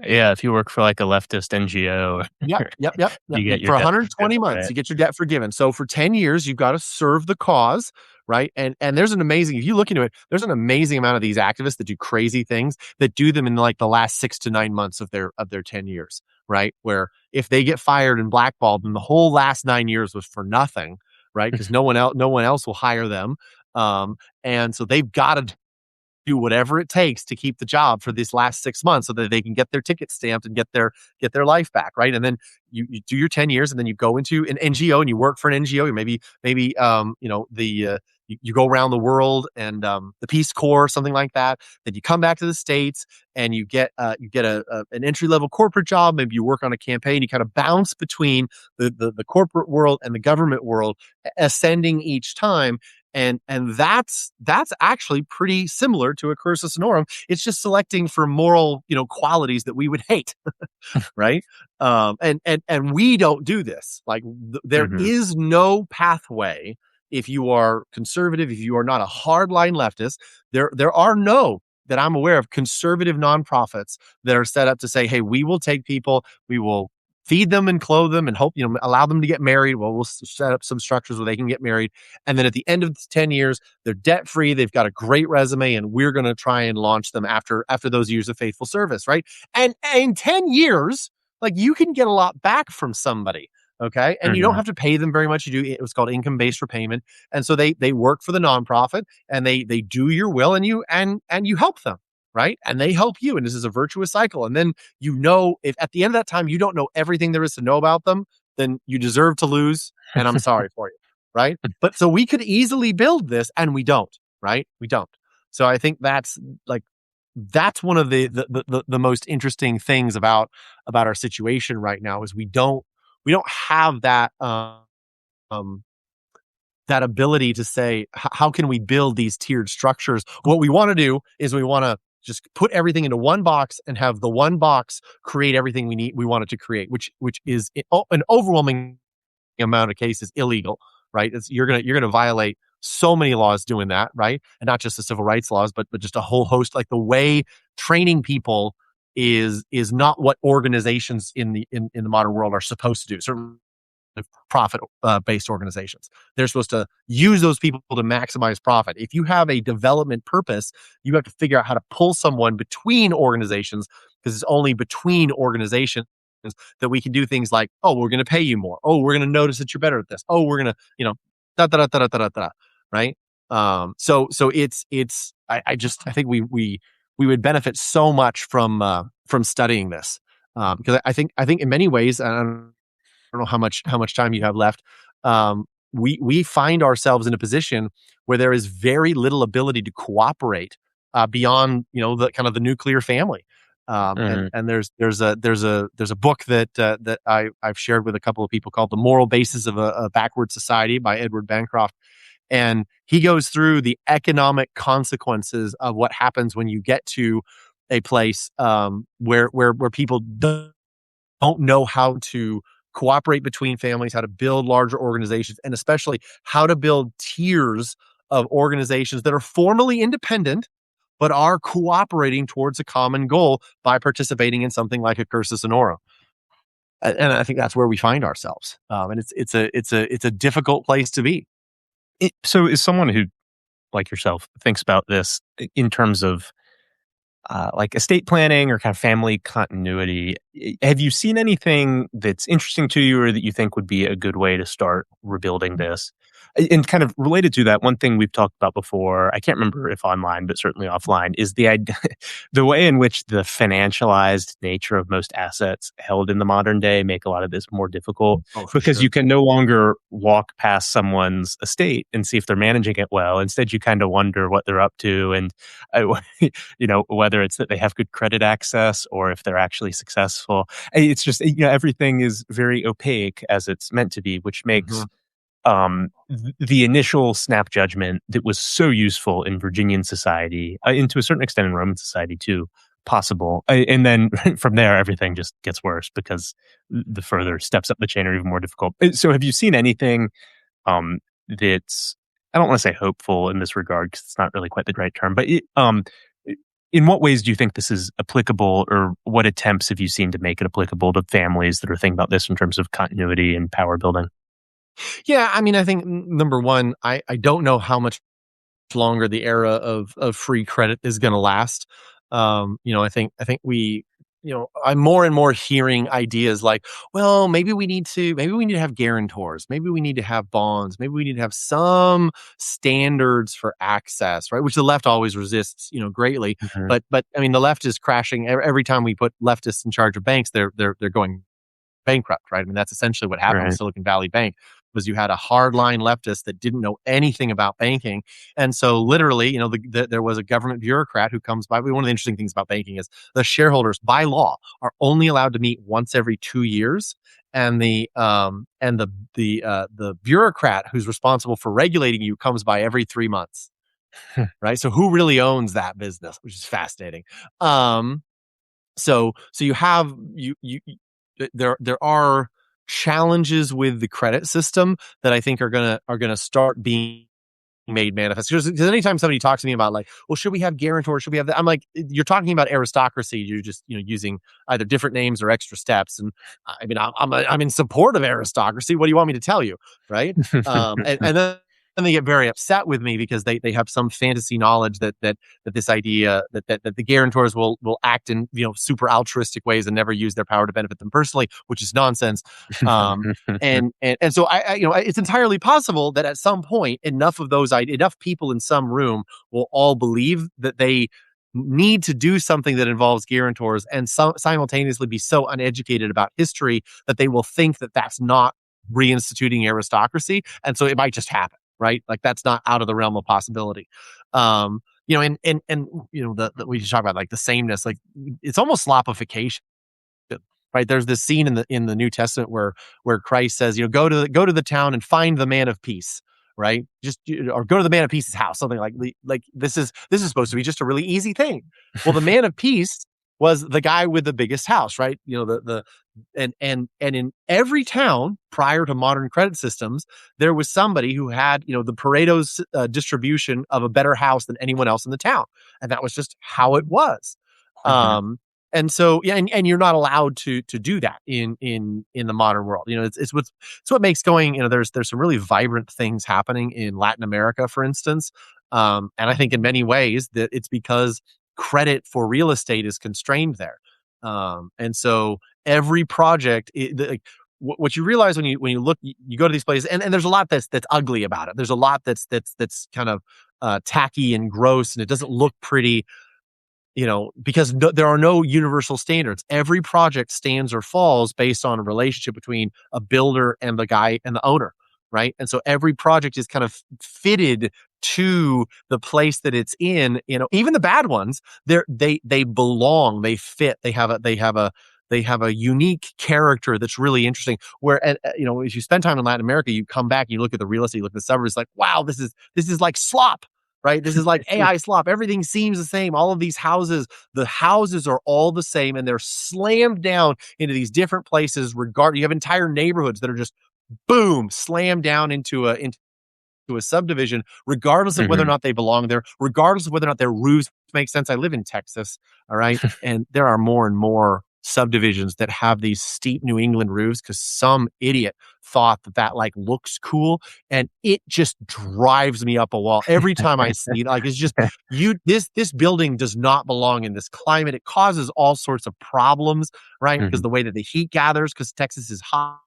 Yeah, if you work for, like, a leftist NGO, Yep, yep, yep, yep. you get your For debt 120 forgiven, months, right? you get your debt forgiven. So for 10 years, you've got to serve the cause, right? And there's an amazing, if you look into it, there's an amazing amount of these activists that do crazy things that do them in like the last 6 to 9 months of their 10 years, right? Where if they get fired and blackballed, then the whole last 9 years was for nothing, right? Because no one else will hire them. And so they've got to do whatever it takes to keep the job for this last 6 months so that they can get their ticket stamped and get their life back, right? And then you do your 10 years, and then you go into an NGO and you work for an NGO. Or maybe you go around the world and the Peace Corps, something like that. Then you come back to the States and you get an entry level corporate job. Maybe you work on a campaign. You kind of bounce between the corporate world and the government world, ascending each time. And that's actually pretty similar to a cursus honorum. It's just selecting for moral, qualities that we would hate, right? And we don't do this. Like there Mhm. is no pathway if you are conservative, if you are not a hardline leftist. There are no, that I'm aware of, conservative nonprofits that are set up to say, hey, we will take people, we will feed them and clothe them and hope, allow them to get married. Well, we'll set up some structures where they can get married. And then at the end of the 10 years, they're debt free. They've got a great resume, and we're going to try and launch them after those years of faithful service. Right. And in 10 years, like, you can get a lot back from somebody. Okay. And you don't Mhm. have to pay them very much. It was called income based repayment. And so they work for the nonprofit, and they do your will, and you help them. Right. And they help you. And this is a virtuous cycle. And then, if at the end of that time you don't know everything there is to know about them, then you deserve to lose. And I'm sorry for you. Right. But so we could easily build this, and we don't. Right. We don't. So I think that's one of the most interesting things about our situation right now is we don't have um that ability to say, how can we build these tiered structures? What we want to do is we want to just put everything into one box and have the one box create everything we want it to create, which is an overwhelming amount of cases illegal, right? You're gonna violate so many laws doing that, right? And not just the civil rights laws, but just a whole host. Like the way training people is not what organizations in the modern world are supposed to do. Certainly profit based organizations. They're supposed to use those people to maximize profit. If you have a development purpose, you have to figure out how to pull someone between organizations, because it's only between organizations that we can do things like, oh, we're going to pay you more. Oh, we're going to notice that you're better at this. Oh, we're going to, da da da da da da da. Right. So I think we would benefit so much from studying this, because I think in many ways, I don't know how much time you have left. We find ourselves in a position where there is very little ability to cooperate beyond the kind of the nuclear family. Mhm. And there's a book that I've shared with a couple of people called "The Moral Basis of a Backward Society" by Edward Bancroft, and he goes through the economic consequences of what happens when you get to a place where people don't know how to cooperate between families, how to build larger organizations, and especially how to build tiers of organizations that are formally independent but are cooperating towards a common goal by participating in something like a Cursus Honorum. And I think that's where we find ourselves. And it's a difficult place to be. So, as someone who, like yourself, thinks about this in terms of like estate planning or kind of family continuity, have you seen anything that's interesting to you or that you think would be a good way to start rebuilding this? And kind of related to that, one thing we've talked about before, I can't remember if online, but certainly offline, is the idea, the way in which the financialized nature of most assets held in the modern day make a lot of this more difficult, Oh, for because you sure. can no longer walk past someone's estate and see if they're managing it well. Instead, you kind of wonder what they're up to, and whether it's that they have good credit access or if they're actually successful. It's just, everything is very opaque as it's meant to be, which makes Mhm. the initial snap judgment that was so useful in Virginian society, and to a certain extent in Roman society too, possible. And then from there, everything just gets worse because the further steps up the chain are even more difficult. So, have you seen anything that's, I don't want to say hopeful in this regard because it's not really quite the right term, but in what ways do you think this is applicable, or what attempts have you seen to make it applicable to families that are thinking about this in terms of continuity and power building? Yeah, I mean, I think number one, I don't know how much longer the era of free credit is going to last. I think I'm more and more hearing ideas like, well, maybe we need to have guarantors, maybe we need to have bonds, maybe we need to have some standards for access, right? Which the left always resists, greatly. Mhm. But I mean, the left is crashing every time we put leftists in charge of banks. They're going bankrupt, right? I mean, that's essentially what happened with Right. Silicon Valley Bank. Was you had a hardline leftist that didn't know anything about banking, and so literally, there was a government bureaucrat who comes by. One of the interesting things about banking is the shareholders, by law, are only allowed to meet once every 2 years, and the bureaucrat who's responsible for regulating you comes by every 3 months, right? So who really owns that business, which is fascinating. So you have there are challenges with the credit system that I think are gonna start being made manifest. Because anytime somebody talks to me about like, well, should we have guarantors? Should we have that? I'm like, you're talking about aristocracy. You're just using either different names or extra steps. And I mean, I'm in support of aristocracy. What do you want me to tell you, right? And then they get very upset with me because they have some fantasy knowledge that this idea that the guarantors will act in super altruistic ways and never use their power to benefit them personally, which is nonsense. And so it's entirely possible that at some point enough people in some room will all believe that they need to do something that involves guarantors, and simultaneously be so uneducated about history that they will think that that's not reinstituting aristocracy, and so it might just happen, right? Like that's not out of the realm of possibility. And we just talk about like the sameness, like it's almost slopification, right? There's this scene in the New Testament where Christ says, go to the town and find the man of peace, right? Or go to the man of peace's house, something like this is supposed to be just a really easy thing. Well, the man of peace was the guy with the biggest house, right? The and in every town prior to modern credit systems, there was somebody who had, the Pareto's distribution of a better house than anyone else in the town, and that was just how it was. Hmm. Um, and so, yeah, and you're not allowed to do that in the modern world. It's what makes going. There's some really vibrant things happening in Latin America, for instance. And I think in many ways that it's because credit for real estate is constrained there. And so every project, what you realize when you look, you go to these places, and there's a lot that's ugly about it. There's a lot that's kind of tacky and gross, and it doesn't look pretty, because there are no universal standards. Every project stands or falls based on a relationship between a builder and the guy and the owner, right? And so every project is kind of fitted to the place that it's in. Even the bad ones, they belong, they fit, they have a unique character that's really interesting. Where if you spend time in Latin America, you come back, you look at the real estate, you look at the suburbs, like, wow, this is like slop. Right. This is like AI slop. Everything seems the same. All of these houses, the houses are all the same, and they're slammed down into these different places. You have entire neighborhoods that are just boom, slammed down into a subdivision, regardless of whether or Hmm. not they belong there, regardless of whether or not their roofs make sense. I live in Texas. All right. And there are more and more subdivisions that have these steep New England roofs because some idiot thought that like looks cool, and it just drives me up a wall every time I see it. Like, it's just this building does not belong in this climate. It causes all sorts of problems, right? Because Hmm. the way that the heat gathers, because Texas is hot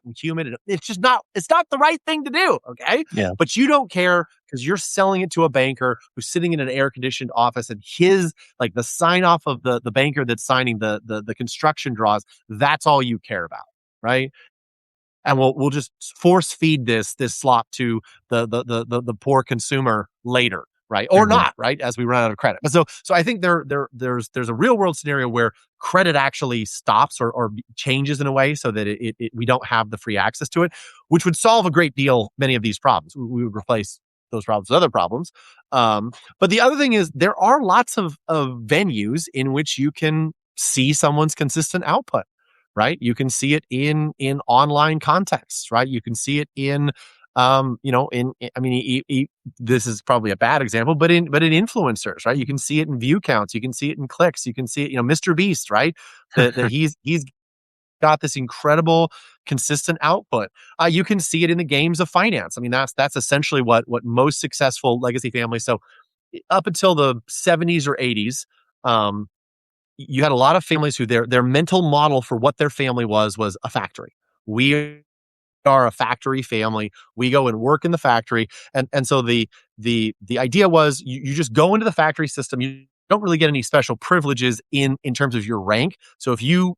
and humid, and it's not the right thing to do. Okay. Yeah. But you don't care because you're selling it to a banker who's sitting in an air conditioned office, and his, like, the sign off of the banker that's signing the construction draws, that's all you care about, right? And we'll just force feed this slop to the poor consumer later, right? Or Hmm. not, right? As we run out of credit. But so I think there's a real world scenario where credit actually stops or changes in a way so that we don't have the free access to it, which would solve a great deal many of these problems. We would replace those problems with other problems. But the other thing is there are lots of venues in which you can see someone's consistent output, right? You can see it in online contexts, right? You can see it in I mean, this is probably a bad example, but in influencers, right? You can see it in view counts, you can see it in clicks, you can see it, Mr. Beast, right? That he's got this incredible consistent output. You can see it in the games of finance. I mean, that's essentially what most successful legacy families. So up until the 70s or 80s, you had a lot of families who their mental model for what their family was a factory. We are a factory family. We go and work in the factory, and so the idea was you just go into the factory system. You don't really get any special privileges in terms of your rank. So if you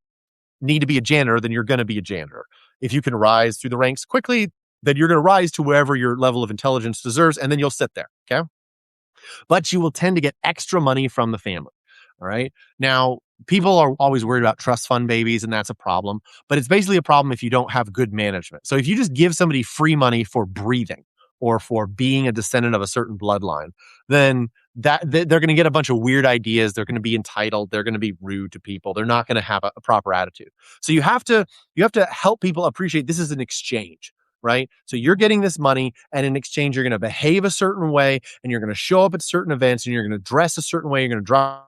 need to be a janitor, then you're going to be a janitor. If you can rise through the ranks quickly, then you're going to rise to wherever your level of intelligence deserves, and then you'll sit there. Okay, but you will tend to get extra money from the family. All right. Now, people are always worried about trust fund babies, and that's a problem. But it's basically a problem if you don't have good management. So if you just give somebody free money for breathing or for being a descendant of a certain bloodline, then they're going to get a bunch of weird ideas. They're going to be entitled. They're going to be rude to people. They're not going to have a proper attitude. So you have to help people appreciate this is an exchange. Right. So you're getting this money, and in exchange, you're going to behave a certain way, and you're going to show up at certain events, and you're going to dress a certain way. You're going to drive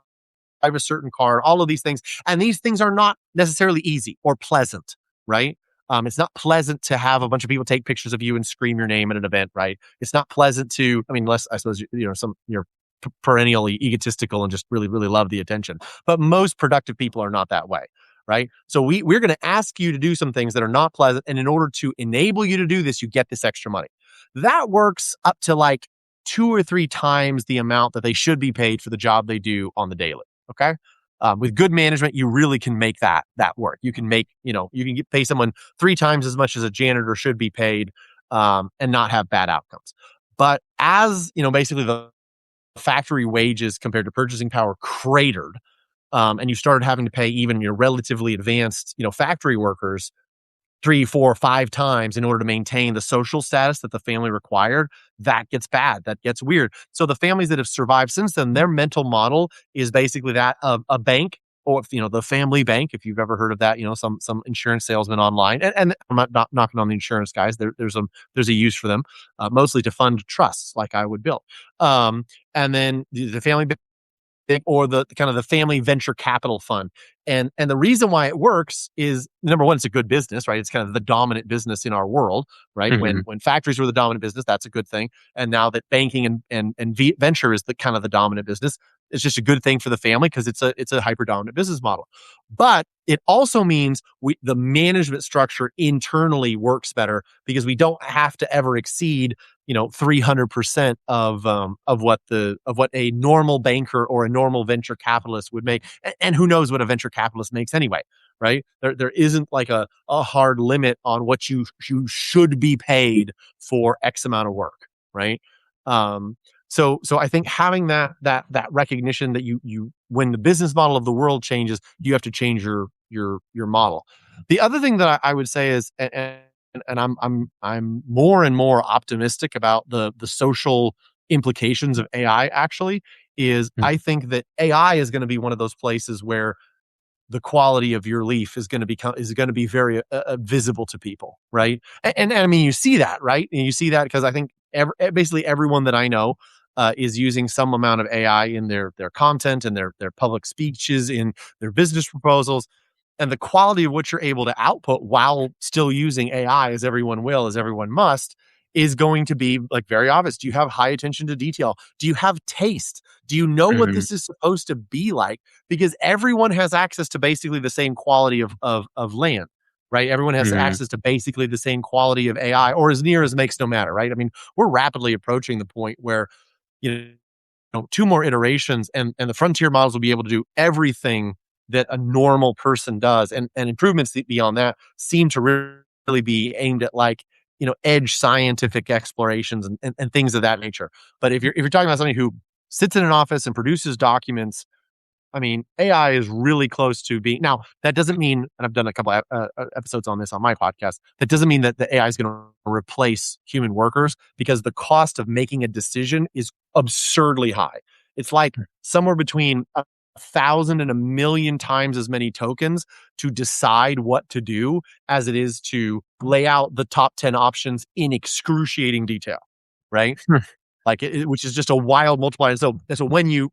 a certain car, all of these things. And these things are not necessarily easy or pleasant, right? It's not pleasant to have a bunch of people take pictures of you and scream your name at an event, right? It's not pleasant to, I mean, unless I suppose, you're perennially egotistical and just really, really love the attention. But most productive people are not that way, right? So we're going to ask you to do some things that are not pleasant. And in order to enable you to do this, you get this extra money. That works up to like 2 or 3 times the amount that they should be paid for the job they do on the daily. Okay. With good management, you really can make that work. You can pay someone 3 times as much as a janitor should be paid, and not have bad outcomes. But as basically the factory wages compared to purchasing power cratered, and you started having to pay even your relatively advanced, factory workers, 3, 4, 5 times in order to maintain the social status that the family required, that gets bad. That gets weird. So the families that have survived since then, their mental model is basically that of a bank, or the family bank, if you've ever heard of that, some insurance salesman online. And I'm not knocking on the insurance guys. There's a use for them, mostly to fund trusts like I would build. And then the family or the kind of the family venture capital fund. And the reason why it works is, number one, it's a good business, right? It's kind of the dominant business in our world, right? Hmm. When factories were the dominant business, that's a good thing. And now that banking and venture is the kind of the dominant business, it's just a good thing for the family because it's a hyper dominant business model. But it also means the management structure internally works better because we don't have to ever exceed 300% of what a normal banker or a normal venture capitalist would make. And who knows what a venture capitalist makes anyway, right? There isn't like a hard limit on what you should be paid for X amount of work, right? So I think having that recognition that you when the business model of the world changes, you have to change your model. The other thing that I would say is, and I'm more and more optimistic about the social implications of AI. Actually, is I think that AI is going to be one of those places where the quality of your leaf is going to be very visible to people, right? And I mean, you see that, right? And you see that because I think basically everyone that I know is using some amount of AI in their content and their public speeches, in their business proposals, and the quality of what you're able to output while still using AI, as everyone will, as everyone must, is going to be like very obvious. Do you have high attention to detail? Do you have taste? Do you know what Hmm. this is supposed to be like? Because everyone has access to basically the same quality of land, right? Everyone has Hmm. access to basically the same quality of AI, or as near as makes no matter, right? I mean, we're rapidly approaching the point where you two more iterations and the frontier models will be able to do everything that a normal person does, and improvements beyond that seem to really be aimed at like edge scientific explorations and things of that nature. But if you're talking about somebody who sits in an office and produces documents, I mean, AI is really close to being. Now, that doesn't mean, and I've done a couple episodes on this on my podcast, that doesn't mean that the AI is going to replace human workers, because the cost of making a decision is absurdly high. It's like somewhere between 1,000 and 1,000,000 times as many tokens to decide what to do as it is to lay out the top 10 options in excruciating detail, right? Like, which is just a wild multiplier. So when you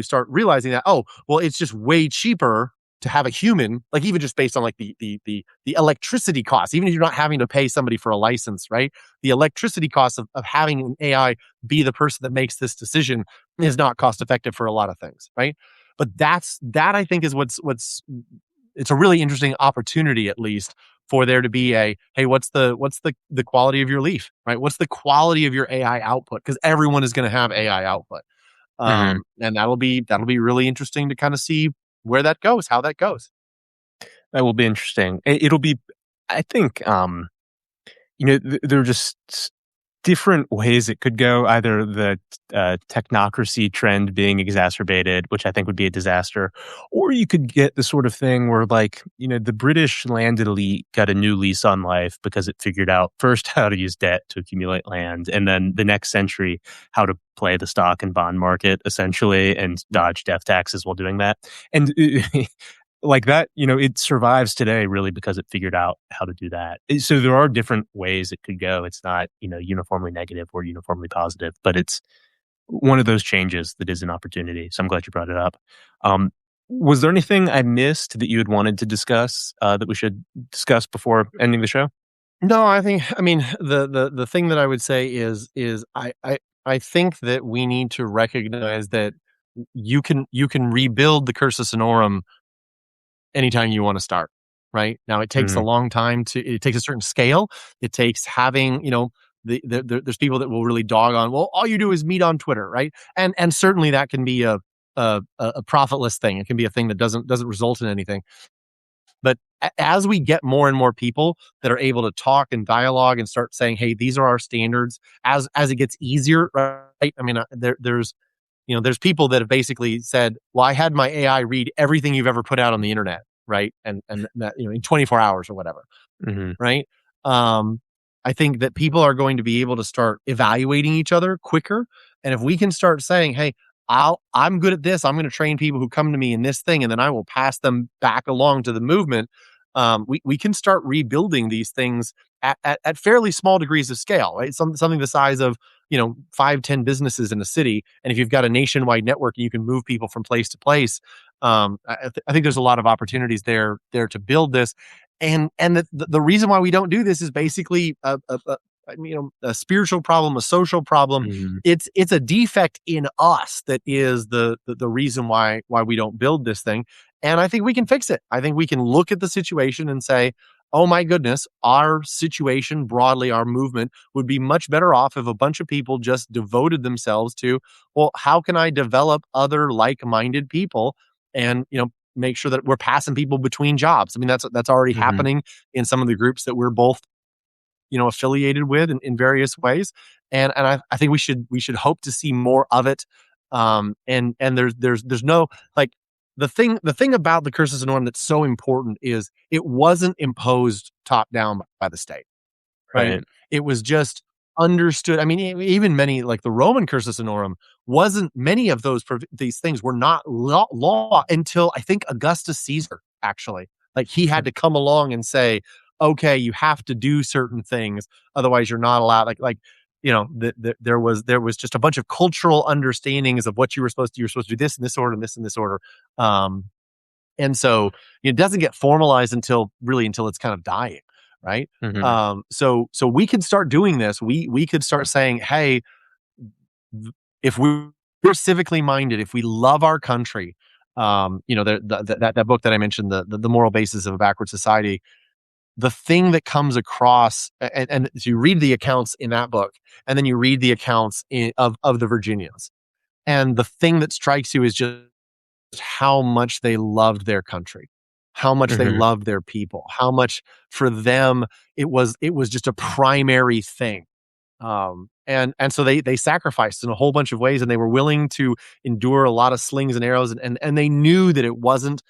start realizing that, oh, well, it's just way cheaper to have a human, like even just based on like the electricity costs, even if you're not having to pay somebody for a license, right? The electricity costs of having an AI be the person that makes this decision is not cost effective for a lot of things, right? But that I think is what's it's a really interesting opportunity, at least, for there to be a, hey, what's the quality of your leaf, right? What's the quality of your AI output? Because everyone is going to have AI output. Hmm. And that'll be really interesting to kind of see where that goes, how that goes. That will be interesting. It'll be, I think, there are just different ways it could go. Either the technocracy trend being exacerbated, which I think would be a disaster, or you could get the sort of thing where, like, the British landed elite got a new lease on life because it figured out first how to use debt to accumulate land, and then the next century how to play the stock and bond market essentially and dodge death taxes while doing that. And like that, it survives today really because it figured out how to do that. So there are different ways it could go. It's not, uniformly negative or uniformly positive, but it's one of those changes that is an opportunity. So I'm glad you brought it up. Was there anything I missed that you had wanted to discuss that we should discuss before ending the show? No, I mean, the thing that I would say is I think that we need to recognize that you can rebuild the Cursus Honorum anytime you want to start. Right now, it takes a Hmm. long time it takes a certain scale. It takes having, there's people that will really dog on, well, all you do is meet on Twitter, right? And certainly that can be a profitless thing. It can be a thing that doesn't result in anything. But as we get more and more people that are able to talk and dialogue and start saying, hey, these are our standards, as it gets easier, right? I mean, there's people that have basically said, well, I had my AI read everything you've ever put out on the internet, right? And that, in 24 hours or whatever, Mhm. right? Um, I think that people are going to be able to start evaluating each other quicker. And if we can start saying, hey, I'm good at this, I'm going to train people who come to me in this thing, and then I will pass them back along to the movement. We can start rebuilding these things at fairly small degrees of scale, right? Something the size of 5-10 businesses in a city. And if you've got a nationwide network and you can move people from place to place, I think there's a lot of opportunities there to build this. And the reason why we don't do this is basically a spiritual problem, a social problem. Mhm. It's a defect in us that is the reason why we don't build this thing. And I think we can fix it. I think we can look at the situation and say, oh my goodness, our situation broadly, our movement would be much better off if a bunch of people just devoted themselves to, well, how can I develop other like-minded people and, make sure that we're passing people between jobs. I mean, that's already Mhm. happening in some of the groups that we're both, affiliated with in various ways. And I think we should hope to see more of it. And there's no, like, the thing about the Cursus Honorum that's so important is it wasn't imposed top down by the state, right? Right. It was just understood. I mean, even many, like the Roman Cursus Honorum, wasn't many of these things were not law until I think Augustus Caesar, actually. Like, he had to come along and say, okay, you have to do certain things, otherwise you're not allowed. There was just a bunch of cultural understandings of what you were supposed to do this in this order and this in this order. Um, and so it doesn't get formalized until it's kind of dying, right? Mhm. So we could start doing this. We could start saying, hey, if we're civically minded, if we love our country, that book that I mentioned, the moral basis of a backward society, the thing that comes across, and so you read the accounts in that book, and then you read the accounts of the Virginians, and the thing that strikes you is just how much they loved their country, how much they Mhm. loved their people, how much for them it was just a primary thing. And so they sacrificed in a whole bunch of ways, and they were willing to endure a lot of slings and arrows, and they knew that it wasn't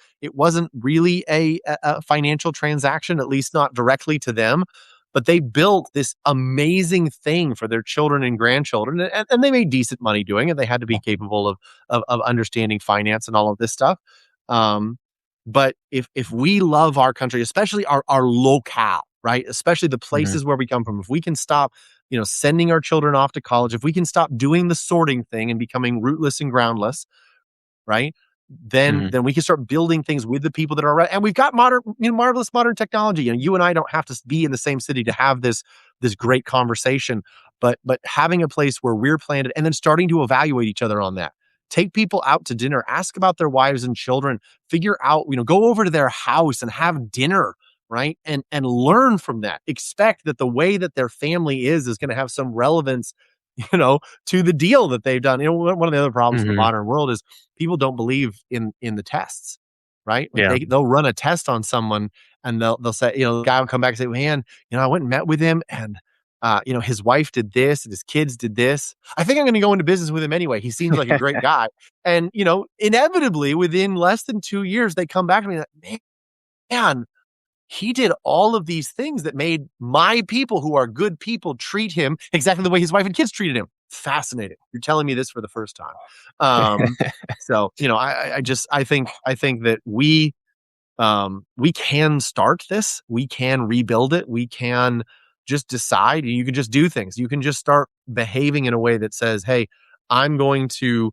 really a financial transaction, at least not directly to them. But they built this amazing thing for their children and grandchildren, and they made decent money doing it. They had to be capable of understanding finance and all of this stuff. Um, but if we love our country, especially our locale, right, especially the Mhm. places where we come from, if we can stop sending our children off to college, if we can stop doing the sorting thing and becoming rootless and groundless, right? Then Mhm. then we can start building things with the people that are right. And we've got marvelous modern technology. You and I don't have to be in the same city to have this great conversation, but having a place where we're planted and then starting to evaluate each other on that. Take people out to dinner, ask about their wives and children, figure out, go over to their house and have dinner, right? And learn from that. Expect that the way that their family is going to have some relevance, to the deal that they've done. One of the other problems in the Mhm. modern world is people don't believe in the tests, right? Like Yeah. they'll run a test on someone, and they'll say, the guy will come back and say, man, I went and met with him, and his wife did this and his kids did this. I think I'm going to go into business with him anyway. He seems like a great guy. And inevitably within less than 2 years, they come back to me like, man, he did all of these things that made my people, who are good people, treat him exactly the way his wife and kids treated him. Fascinating. You're telling me this for the first time. So I think that we can start this. We can rebuild it. We can just decide. You can just do things. You can just start behaving in a way that says, "Hey, I'm going to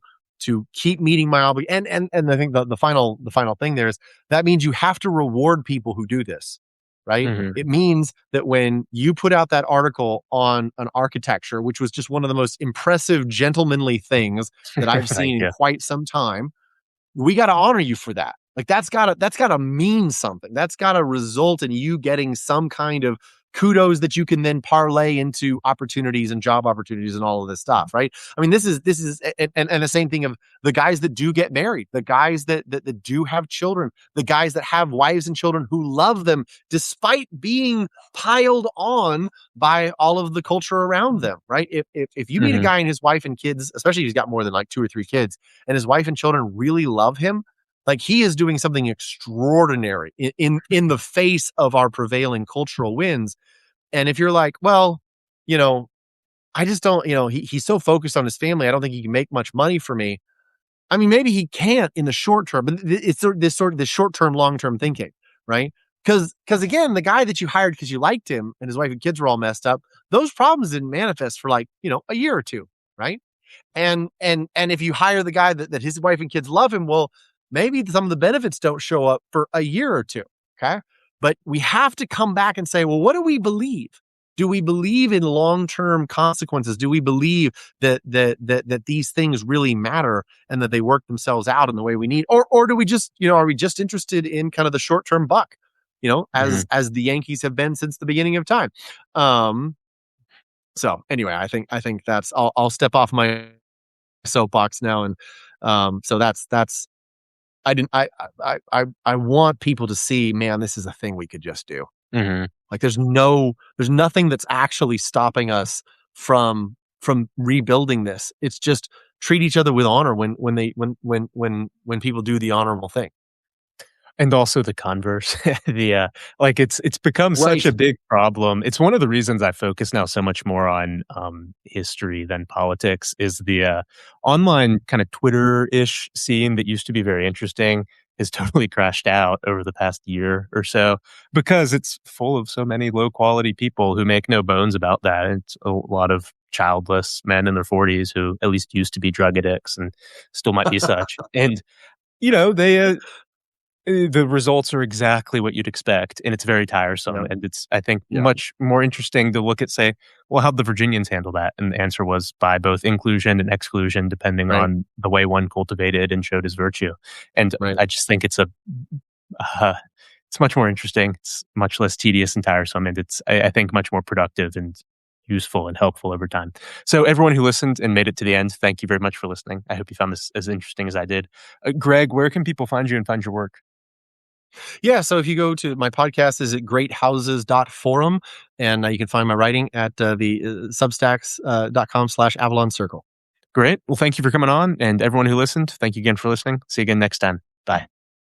keep meeting my obligation." And I think the final thing there is that means you have to reward people who do this, right? Mhm. It means that when you put out that article on an architecture, which was just one of the most impressive, gentlemanly things that I've Thank seen in you. quite some time, we got to honor you for that. Like, that's gotta mean something. That's gotta result in you getting some kind of kudos that you can then parlay into opportunities and job opportunities and all of this stuff, right? I mean, this is and the same thing of the guys that do get married, the guys that do have children, the guys that have wives and children who love them despite being piled on by all of the culture around them, right? If you meet a Mhm. guy and his wife and kids, especially if he's got more than like two or three kids, and his wife and children really love him, Like, he is doing something extraordinary in the face of our prevailing cultural winds. And if you're like, well, you know, I just don't, he's so focused on his family, I don't think he can make much money for me. I mean, maybe he can't in the short term, but it's this short term, long term thinking, right? Because again, the guy that you hired because you liked him and his wife and kids were all messed up, those problems didn't manifest for like, a year or two, right? And if you hire the guy that his wife and kids love him, well, maybe some of the benefits don't show up for a year or two. Okay. But we have to come back and say, well, what do we believe? Do we believe in long-term consequences? Do we believe that these things really matter and that they work themselves out in the way we need? Or do we just, are we just interested in kind of the short-term buck, Mhm. as the Yankees have been since the beginning of time? So anyway, I think that's I'll step off my soapbox now. And so that's I didn't I want people to see, man, this is a thing we could just do. Mhm. Like, there's nothing that's actually stopping us from rebuilding this. It's just treat each other with honor when people do the honorable thing. And also the converse. Like, it's become such Right. a big problem. It's one of the reasons I focus now so much more on, history than politics is the online kinda Twitter-ish scene that used to be very interesting has totally crashed out over the past year or so because it's full of so many low-quality people who make no bones about that. It's a lot of childless men in their 40s who at least used to be drug addicts and still might be such. And, the results are exactly what you'd expect, and it's very tiresome, Yeah. and it's, I think, Yeah. much more interesting to look at, say, well, how'd the Virginians handle that? And the answer was by both inclusion and exclusion, depending Right. on the way one cultivated and showed his virtue. And Right. I just think uh, it's much more interesting. It's much less tedious and tiresome, and it's, I think, much more productive and useful and helpful over time. So everyone who listened and made it to the end, thank you very much for listening. I hope you found this as interesting as I did. Greg, where can people find you and find your work? Yeah, so if you go to my podcast is at greathouses.forum, and you can find my writing at the substacks.com/Avalon Circle. Great. Well, thank you for coming on. And everyone who listened, thank you again for listening. See you again next time. Bye.